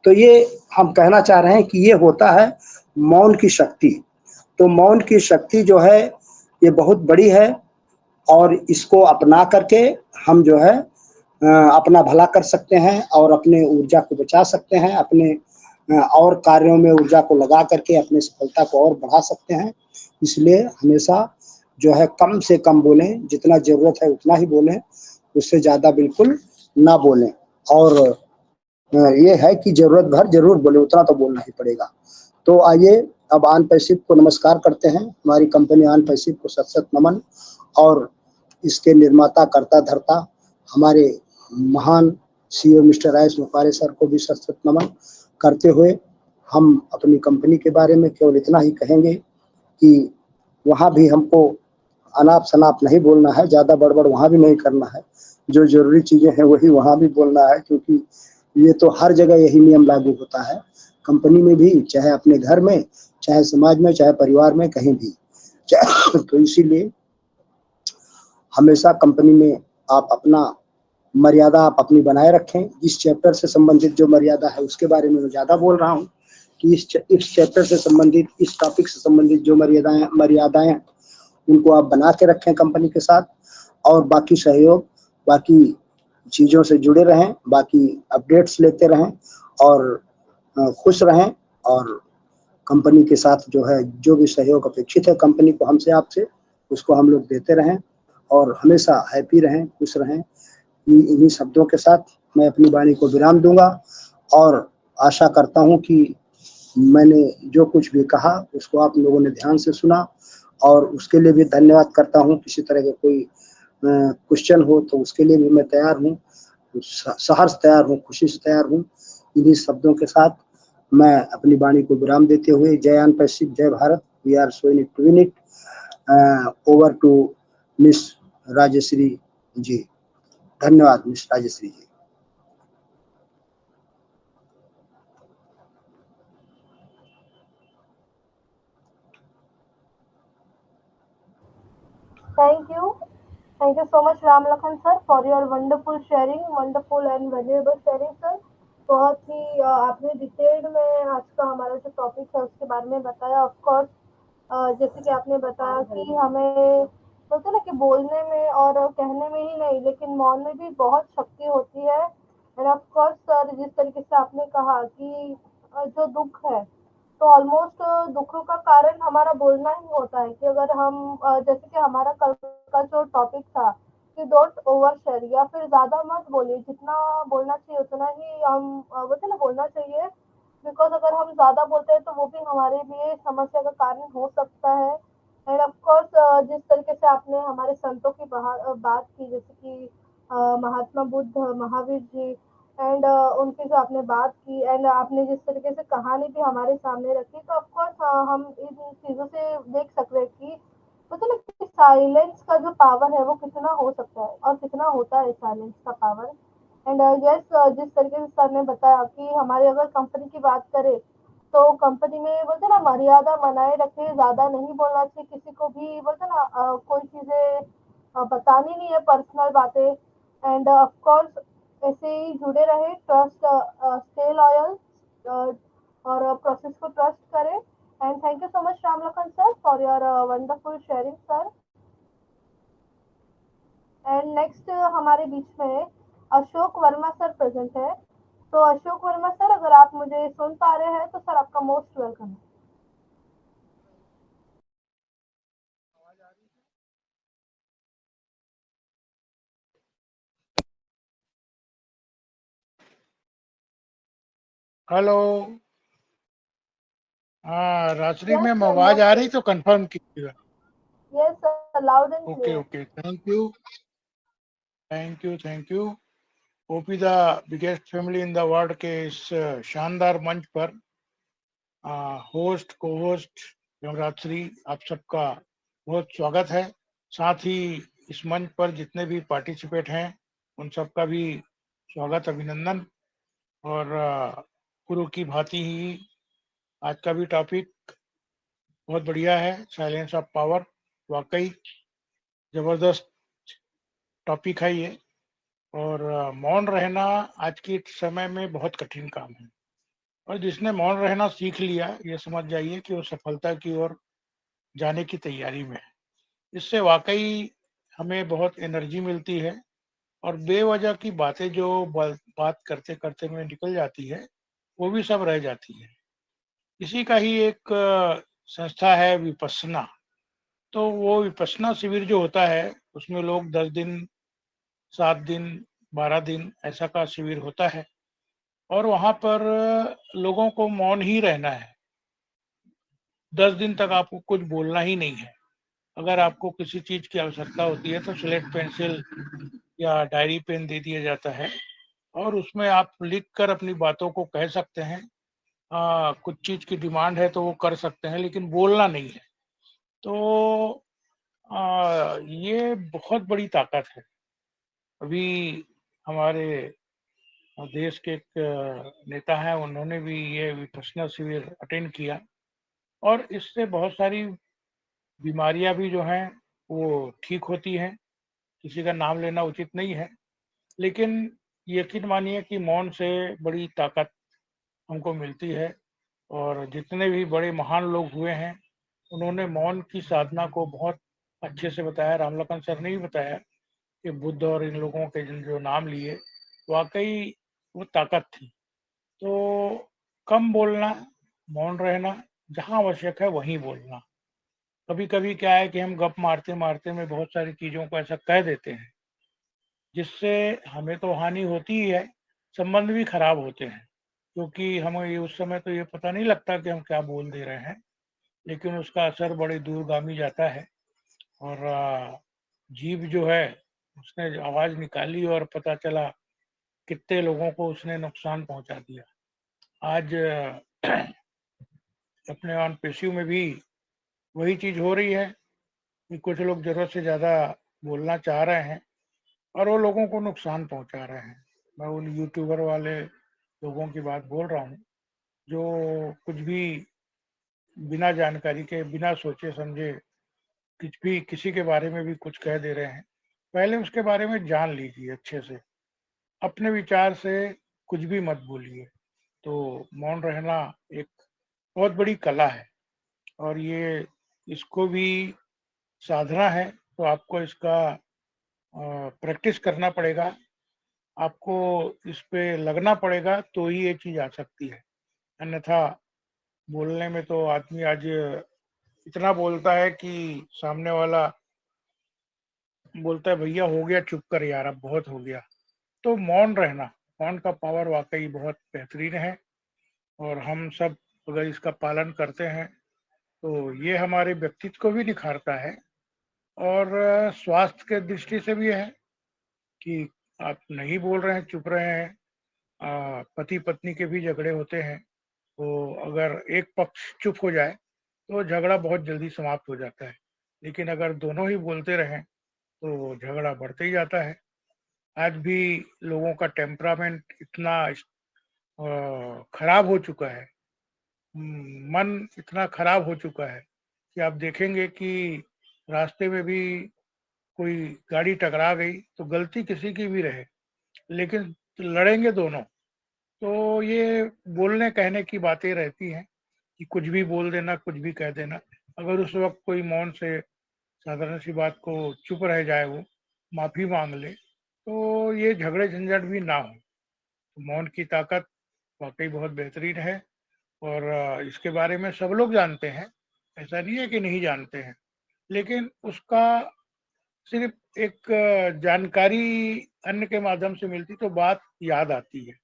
तो ये हम कहना चाह रहे हैं कि ये होता है मौन की शक्ति। तो मौन की शक्ति जो है ये बहुत बड़ी है और इसको अपना करके हम जो है अपना भला कर सकते हैं और अपने ऊर्जा को बचा सकते हैं, अपने और कार्यों में ऊर्जा को लगा करके अपनी सफलता को और बढ़ा सकते हैं। इसलिए हमेशा जो है कम से कम बोलें, जितना जरूरत है उतना ही बोलें, उससे ज्यादा बिल्कुल ना बोलें। और ये है कि जरूरत भर जरूर बोले, उतना तो बोलना ही पड़ेगा। तो आइए अब आन पैसिव को नमस्कार करते हैं। हमारी कंपनी आन पैसिव को सत सत नमन, और इसके निर्माता करता धरता हमारे महान सीईओ मिस्टर आयस मुखारे सर को भी सत सत नमन करते हुए हम अपनी कंपनी के बारे में केवल इतना ही कहेंगे कि वहाँ भी हमको अनाप शनाप नहीं बोलना है, ज़्यादा बड़बड़ वहाँ भी नहीं करना है। जो जरूरी चीज़ें हैं वही वहाँ भी बोलना है, क्योंकि ये तो हर जगह यही नियम लागू होता है, कंपनी में भी, चाहे अपने घर में, चाहे समाज में, चाहे परिवार में, कहीं भी। तो इसीलिए हमेशा कंपनी में आप अपना मर्यादा आप अपनी बनाए रखें। इस चैप्टर से संबंधित जो मर्यादा है उसके बारे में मैं ज़्यादा बोल रहा हूँ कि इस चैप्टर से संबंधित, इस टॉपिक से संबंधित जो मर्यादाएं उनको आप बना के रखें कंपनी के साथ, और बाकी सहयोग, बाकी चीज़ों से जुड़े रहें, बाकी अपडेट्स लेते रहें, और खुश रहें। और कंपनी के साथ जो है जो भी सहयोग अपेक्षित है कंपनी को हमसे आपसे, उसको हम लोग देते रहें, और हमेशा हैप्पी रहें, खुश रहें। इन्हीं शब्दों के साथ मैं अपनी वाणी को विराम दूंगा, और आशा करता हूं कि मैंने जो कुछ भी कहा उसको आप लोगों ने ध्यान से सुना, और उसके लिए भी धन्यवाद करता हूं। किसी तरह के कोई क्वेश्चन हो तो उसके लिए भी मैं तैयार हूं, सहर्ष तैयार हूं, खुशी से तैयार हूं। इन्हीं शब्दों के साथ मैं अपनी वाणी को विराम देते हुए, जय आन पैसिव, जय Bharat, we are so in it to win it. Over to miss Rajshree ji. धन्यवाद miss Rajshree ji. Thank you so much Ram Lakhan sir for your wonderful sharing, wonderful and valuable sharing sir। बहुत ही आपने डिटेल्ड में आज का हमारा जो topic है उसके बारे में बताया। ऑफ कोर्स जैसे कि आपने बताया कि हमें बोलते ना कि बोलने में और कहने में ही नहीं, लेकिन मौन में भी बहुत शक्ति होती है। एंड ऑफ कोर्स सर जिस तरीके से आपने कहा कि जो दुख है, तो ऑलमोस्ट दुखों का कारण हमारा बोलना ही होता है। कि अगर हम जैसे कि हमारा कल का जो टॉपिक था कि डोंट ओवर शेयर, या फिर ज्यादा मत बोलिए, जितना बोलना चाहिए उतना ही हम बोलते ना बोलना चाहिए। बिकॉज अगर हम ज्यादा बोलते हैं तो वो भी हमारे लिए समस्या का कारण हो सकता है। एंड ऑफ कोर्स जिस तरीके से आपने हमारे संतों की बात की, जैसे कि महात्मा बुद्ध, महावीर जी, एंड उनकी जो आपने बात की, एंड आपने जिस तरीके से कहानी भी हमारे सामने रखी, तो ऑफकोर्स हम इन चीजों से देख सकते हैं कि मतलब ना कि साइलेंस का जो पावर है वो कितना हो सकता है और कितना होता है साइलेंस का पावर। एंड यस, जिस तरीके से सर ने बताया कि हमारे अगर कंपनी की बात करें तो कंपनी में बोलते ना मर्यादा बनाए रखे, ज्यादा नहीं बोलना चाहिए किसी को भी, बोलते ना कोई चीजें बतानी नहीं है, पर्सनल बातें। एंड ऑफ कोर्स ऐसे ही जुड़े रहे, ट्रस्ट, स्टे लॉयल, और प्रोसेस को ट्रस्ट करें। And thank you so much Ram Lakhan sir for your wonderful sharing sir. And next हमारे बीच में अशोक वर्मा सर प्रेजेंट है। तो अशोक वर्मा सर, अगर आप मुझे सुन पा रहे हैं तो सर आपका मोस्ट वेलकम है। हेलो। हाँ रात्रि Yes, में sir, आवाज yes, आ sir. रही तो कंफर्म कीजिएगा। Yes, sir, loud and okay clear. Okay, thank you thank you. OP the biggest family in the world के इस शानदार मंच पर होस्ट को होस्ट रात्रि, आप सबका बहुत स्वागत है। साथ ही इस मंच पर जितने भी पार्टिसिपेट हैं उन सबका भी स्वागत, अभिनंदन। और गुरु की भांति ही आज का भी टॉपिक बहुत बढ़िया है, साइलेंस ऑफ पावर। वाकई जबरदस्त टॉपिक है ये। और मौन रहना आज के समय में बहुत कठिन काम है, और जिसने मौन रहना सीख लिया ये समझ जाइए कि वो सफलता की ओर जाने की तैयारी में है। इससे वाकई हमें बहुत एनर्जी मिलती है, और बेवजह की बातें जो बात करते करते में निकल जाती है वो भी सब रह जाती है। इसी का ही एक संस्था है विपस्सना, तो वो विपश्यना शिविर जो होता है उसमें लोग 10 दिन, 7 दिन, 12 दिन ऐसा का शिविर होता है और वहाँ पर लोगों को मौन ही रहना है। 10 दिन तक आपको कुछ बोलना ही नहीं है। अगर आपको किसी चीज की आवश्यकता होती है तो स्लेट पेंसिल या डायरी पेन दे दिया जाता है और उसमें आप लिख कर अपनी बातों को कह सकते हैं। कुछ चीज की डिमांड है तो वो कर सकते हैं, लेकिन बोलना नहीं है। तो ये बहुत बड़ी ताकत है। अभी हमारे देश के एक नेता हैं, उन्होंने भी ये विपश्यना शिविर अटेंड किया और इससे बहुत सारी बीमारियां भी जो हैं वो ठीक होती हैं। किसी का नाम लेना उचित नहीं है, लेकिन यकीन मानिए कि मौन से बड़ी ताकत हमको मिलती है। और जितने भी बड़े महान लोग हुए हैं उन्होंने मौन की साधना को बहुत अच्छे से बताया। रामलखन सर ने भी बताया कि बुद्ध और इन लोगों के जिन जो नाम लिए वाकई वो ताकत थी। तो कम बोलना, मौन रहना, जहाँ आवश्यक है वहीं बोलना। कभी कभी क्या है कि हम गप मारते मारते में बहुत सारी चीजों को ऐसा कह देते हैं जिससे हमें तो हानि होती ही है, संबंध भी खराब होते हैं, क्योंकि हमें ये उस समय तो ये पता नहीं लगता कि हम क्या बोल दे रहे हैं, लेकिन उसका असर बड़े दूरगामी जाता है। और जीभ जो है उसने आवाज निकाली और पता चला कितने लोगों को उसने नुकसान पहुंचा दिया। आज अपने मांसपेशियों में भी वही चीज हो रही है कि कुछ लोग जरूरत से ज्यादा बोलना चाह रहे हैं और वो लोगों को नुकसान पहुंचा रहे हैं। मैं उन यूट्यूबर वाले लोगों की बात बोल रहा हूँ जो कुछ भी बिना जानकारी के, बिना सोचे समझे कुछ भी किसी के बारे में भी कुछ कह दे रहे हैं। पहले उसके बारे में जान लीजिए अच्छे से, अपने विचार से कुछ भी मत बोलिए। तो मौन रहना एक बहुत बड़ी कला है और ये इसको भी साधना है, तो आपको इसका प्रैक्टिस करना पड़ेगा, आपको इस पे लगना पड़ेगा, तो ही ये चीज आ सकती है। अन्यथा बोलने में तो आदमी आज इतना बोलता है कि सामने वाला बोलता है भैया हो गया, चुप कर यार, अब बहुत हो गया। तो मौन रहना, मौन का पावर वाकई बहुत बेहतरीन है और हम सब अगर इसका पालन करते हैं तो ये हमारे व्यक्तित्व को भी निखारता है और स्वास्थ्य के दृष्टि से भी है कि आप नहीं बोल रहे हैं, चुप रहे हैं। पति पत्नी के भी झगड़े होते हैं, तो अगर एक पक्ष चुप हो जाए तो झगड़ा बहुत जल्दी समाप्त हो जाता है, लेकिन अगर दोनों ही बोलते रहें तो झगड़ा बढ़ते ही जाता है। आज भी लोगों का टेम्परामेंट इतना खराब हो चुका है, मन इतना खराब हो चुका है कि आप देखेंगे कि रास्ते में भी कोई गाड़ी टकरा गई तो गलती किसी की भी रहे, लेकिन लड़ेंगे दोनों। तो ये बोलने कहने की बातें रहती हैं कि कुछ भी बोल देना, कुछ भी कह देना। अगर उस वक्त कोई मौन से साधारण सी बात को चुप रह जाए, वो माफी मांग ले, तो ये झगड़े झंझट भी ना हो। तो मौन की ताकत वाकई बहुत बेहतरीन है और इसके बारे में सब लोग जानते हैं, ऐसा नहीं है कि नहीं जानते हैं, लेकिन उसका सिर्फ एक जानकारी अन्य के माध्यम से मिलती तो बात याद आती है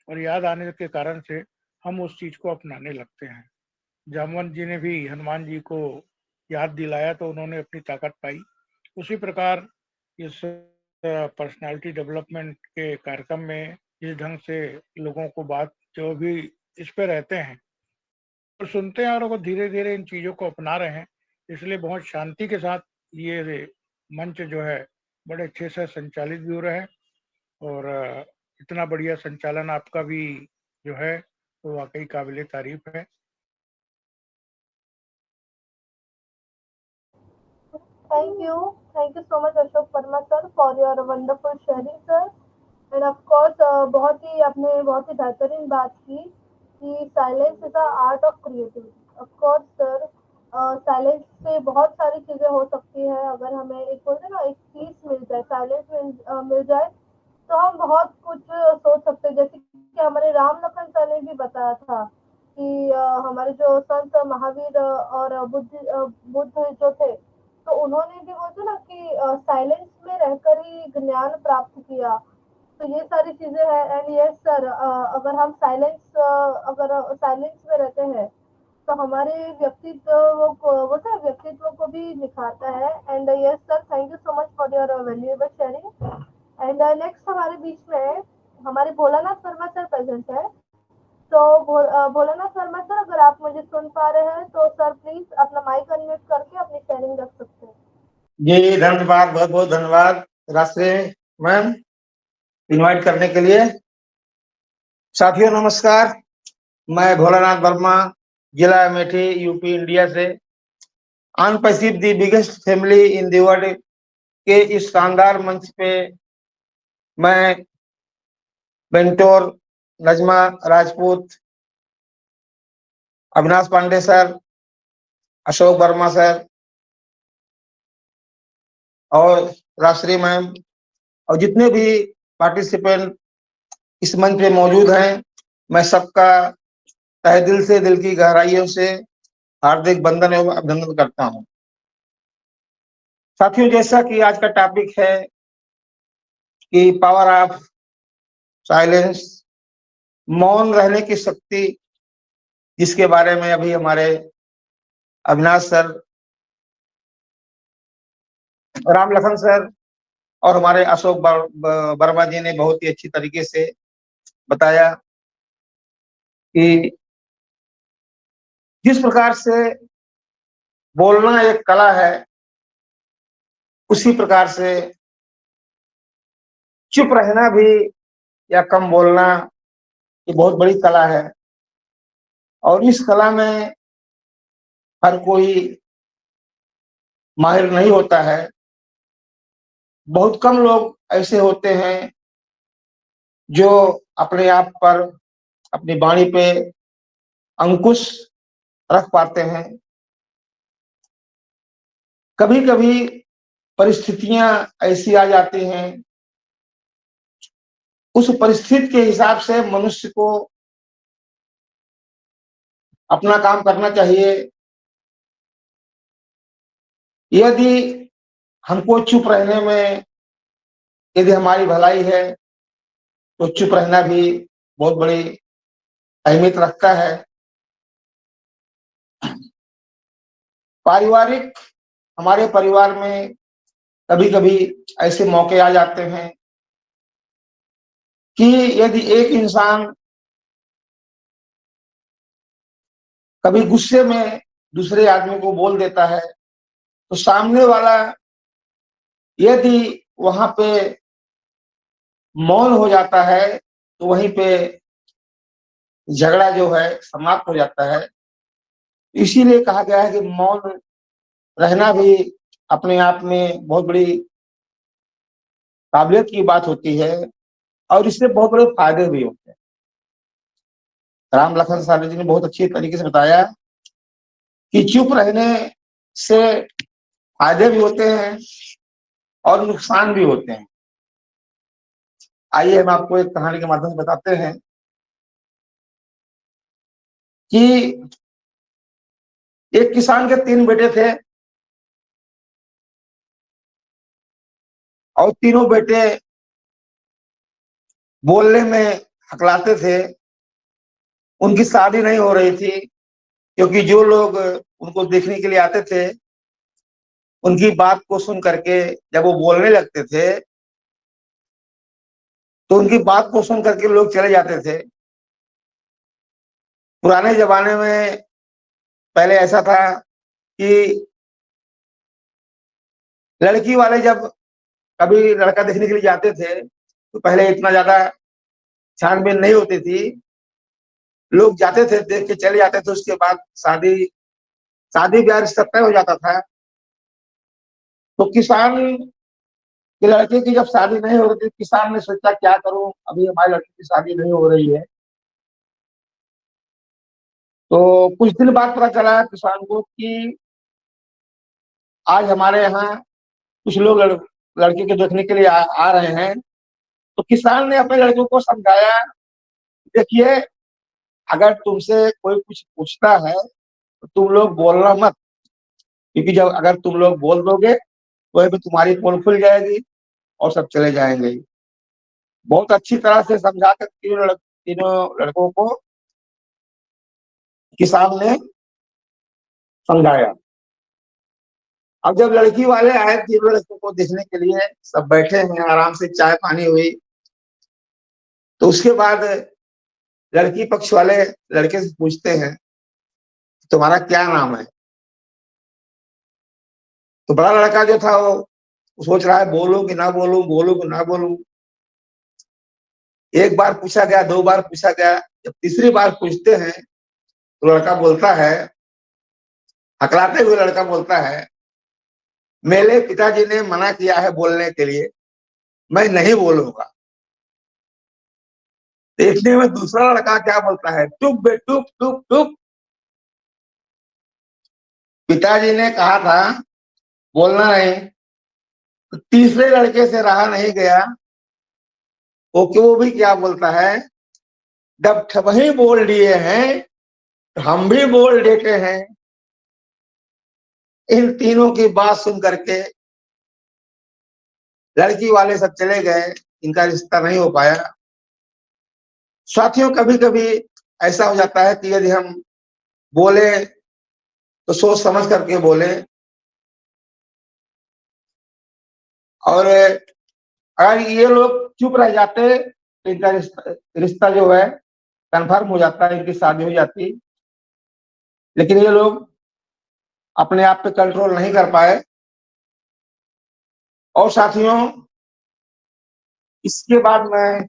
और याद आने के कारण से हम उस चीज को अपनाने लगते हैं। जामवंत जी ने भी हनुमान जी को याद दिलाया तो उन्होंने अपनी ताकत पाई। उसी प्रकार इस पर्सनालिटी डेवलपमेंट के कार्यक्रम में जिस ढंग से लोगों को बात जो भी इस पे रहते हैं और सुनते हैं और वो धीरे धीरे इन चीजों को अपना रहे हैं, इसलिए बहुत शांति के साथ ये मंच जो है बड़े अच्छे से संचालित भी हो रहा है और इतना बढ़िया संचालन आपका भी जो है वो वाकई काबिले तारीफ है। Thank you so much Ashok Verma sir for your wonderful sharing sir. End of course आपने बहुत ही बेहतरीन बात की कि silence is the art of creativity. Of course sir, silence से बहुत सारी चीजें हो सकती है। अगर हमें एक बोलते ना एक पीस मिल जाए, साइलेंस मिल जाए, तो हम बहुत कुछ सोच सकते हैं। जैसे कि हमारे राम लखन सर ने भी बताया था कि हमारे जो संत महावीर और बुद्ध जो थे, तो उन्होंने भी बोलते ना कि साइलेंस में रहकर ही ज्ञान प्राप्त किया। तो ये सारी चीजें हैं। एंड यस सर, अगर हम साइलेंस में रहते हैं तो हमारे व्यक्तित्व को भी निखारता है। And yes sir, thank you so much for your valuable sharing. And next हमारे बीच में हमारे भोलानाथ वर्मा सर प्रेजेंट है। तो भोलानाथ वर्मा सर, अगर आप मुझे सुन पा रहे हैं तो सर प्लीज अपना माइक अनम्यूट करके अपनी शेयरिंग रख सकते हैं। जी धन्यवाद, बहुत बहुत धन्यवाद राष्ट्रीय मैम इनवाइट करने के लिए। साथियों नमस्कार, मैं भोलानाथ वर्मा, जिला अमेठी, यूपी, इंडिया से Unpassive the biggest family in the world के इस शानदार मंच पे मैं mentor, Najma Rajput, Avinash Pandey sir, Ashok Verma sir और राष्ट्रीय मैम और जितने भी पार्टिसिपेंट इस मंच पे मौजूद हैं, मैं सबका तहे दिल से, दिल की गहराइयों से हार्दिक वंदन एवं अभिनंदन करता हूं। साथियों, जैसा कि आज का टॉपिक है कि पावर ऑफ साइलेंस, मौन रहने की शक्ति, जिसके बारे में अभी हमारे अविनाश सर, राम लखन सर और हमारे अशोक वर्मा जी ने बहुत ही अच्छी तरीके से बताया कि जिस प्रकार से बोलना एक कला है, उसी प्रकार से चुप रहना भी या कम बोलना ये बहुत बड़ी कला है। और इस कला में हर कोई माहिर नहीं होता है। बहुत कम लोग ऐसे होते हैं जो अपने आप पर, अपनी वाणी पे अंकुश रख पाते हैं। कभी कभी परिस्थितियां ऐसी आ जाती हैं, उस परिस्थिति के हिसाब से मनुष्य को अपना काम करना चाहिए। यदि हमको चुप रहने में, यदि हमारी भलाई है तो चुप रहना भी बहुत बड़ी अहमियत रखता है। पारिवारिक, हमारे परिवार में कभी कभी ऐसे मौके आ जाते हैं कि यदि एक इंसान कभी गुस्से में दूसरे आदमी को बोल देता है तो सामने वाला यदि वहां पे मौन हो जाता है तो वहीं पे झगड़ा जो है समाप्त हो जाता है। इसीलिए कहा गया है कि मौन रहना भी अपने आप में बहुत बड़ी काबिलियत की बात होती है और इससे बहुत बड़े फायदे भी होते हैं। राम लखन साहब जी ने बहुत अच्छी तरीके से बताया कि चुप रहने से फायदे भी होते हैं और नुकसान भी होते हैं। आइए हम आपको एक कहानी के माध्यम से बताते हैं कि एक किसान के 3 बेटे थे और तीनों बेटे बोलने में हकलाते थे। उनकी शादी नहीं हो रही थी क्योंकि जो लोग उनको देखने के लिए आते थे, उनकी बात को सुन करके जब वो बोलने लगते थे तो उनकी बात को सुन करके लोग चले जाते थे। पुराने जमाने में पहले ऐसा था कि लड़की वाले जब कभी लड़का देखने के लिए जाते थे तो पहले इतना ज्यादा छानबीन नहीं होती थी। लोग जाते थे, देख के चले जाते थे, उसके बाद शादी ब्याह रिश्ता तय हो जाता था। तो किसान के लड़के की जब शादी नहीं हो रही थी, किसान ने सोचा क्या करूं, अभी हमारी लड़की की शादी नहीं हो रही है। तो कुछ दिन बाद पता चला किसान को कि आज हमारे यहाँ कुछ लोग लड़के के देखने के लिए आ रहे हैं। तो किसान ने अपने लड़कों को समझाया, देखिए अगर तुमसे कोई कुछ पूछता है तो तुम लोग बोलना मत, क्योंकि जब अगर तुम लोग बोल दोगे तो भी तुम्हारी पोल खुल जाएगी और सब चले जाएंगे। बहुत अच्छी तरह से समझा कर तीनों लड़कों को किसान ने समझाया। अब जब लड़की वाले आए तीनों लड़कों को देखने के लिए, सब बैठे हैं आराम से, चाय पानी हुई, तो उसके बाद लड़की पक्ष वाले लड़के से पूछते हैं तुम्हारा क्या नाम है। तो बड़ा लड़का जो था वो सोच रहा है बोलूं कि ना बोलूं, बोलूं कि ना बोलूं। एक बार पूछा गया, 2 बार पूछा गया, जब तीसरी बार पूछते हैं तो लड़का बोलता है, हकलाते हुए लड़का बोलता है, मेरे पिताजी ने मना किया है बोलने के लिए, मैं नहीं बोलूंगा। देखने में दूसरा लड़का क्या बोलता है, टुप बे टुप टुप टुप। पिताजी ने कहा था बोलना नहीं, तो तीसरे लड़के से रहा नहीं गया, वो भी क्या बोलता है, जब वही बोल दिए हैं तो हम भी बोल देते हैं। इन तीनों की बात सुन करके लड़की वाले सब चले गए, इनका रिश्ता नहीं हो पाया। साथियों, कभी कभी ऐसा हो जाता है कि यदि हम बोले तो सोच समझ करके बोले, और अगर ये लोग चुप रह जाते तो इनका रिश्ता जो है कन्फर्म हो जाता है, इनकी शादी हो जाती। लेकिन ये लोग अपने आप पे कंट्रोल नहीं कर पाए। और साथियों, इसके बाद मैं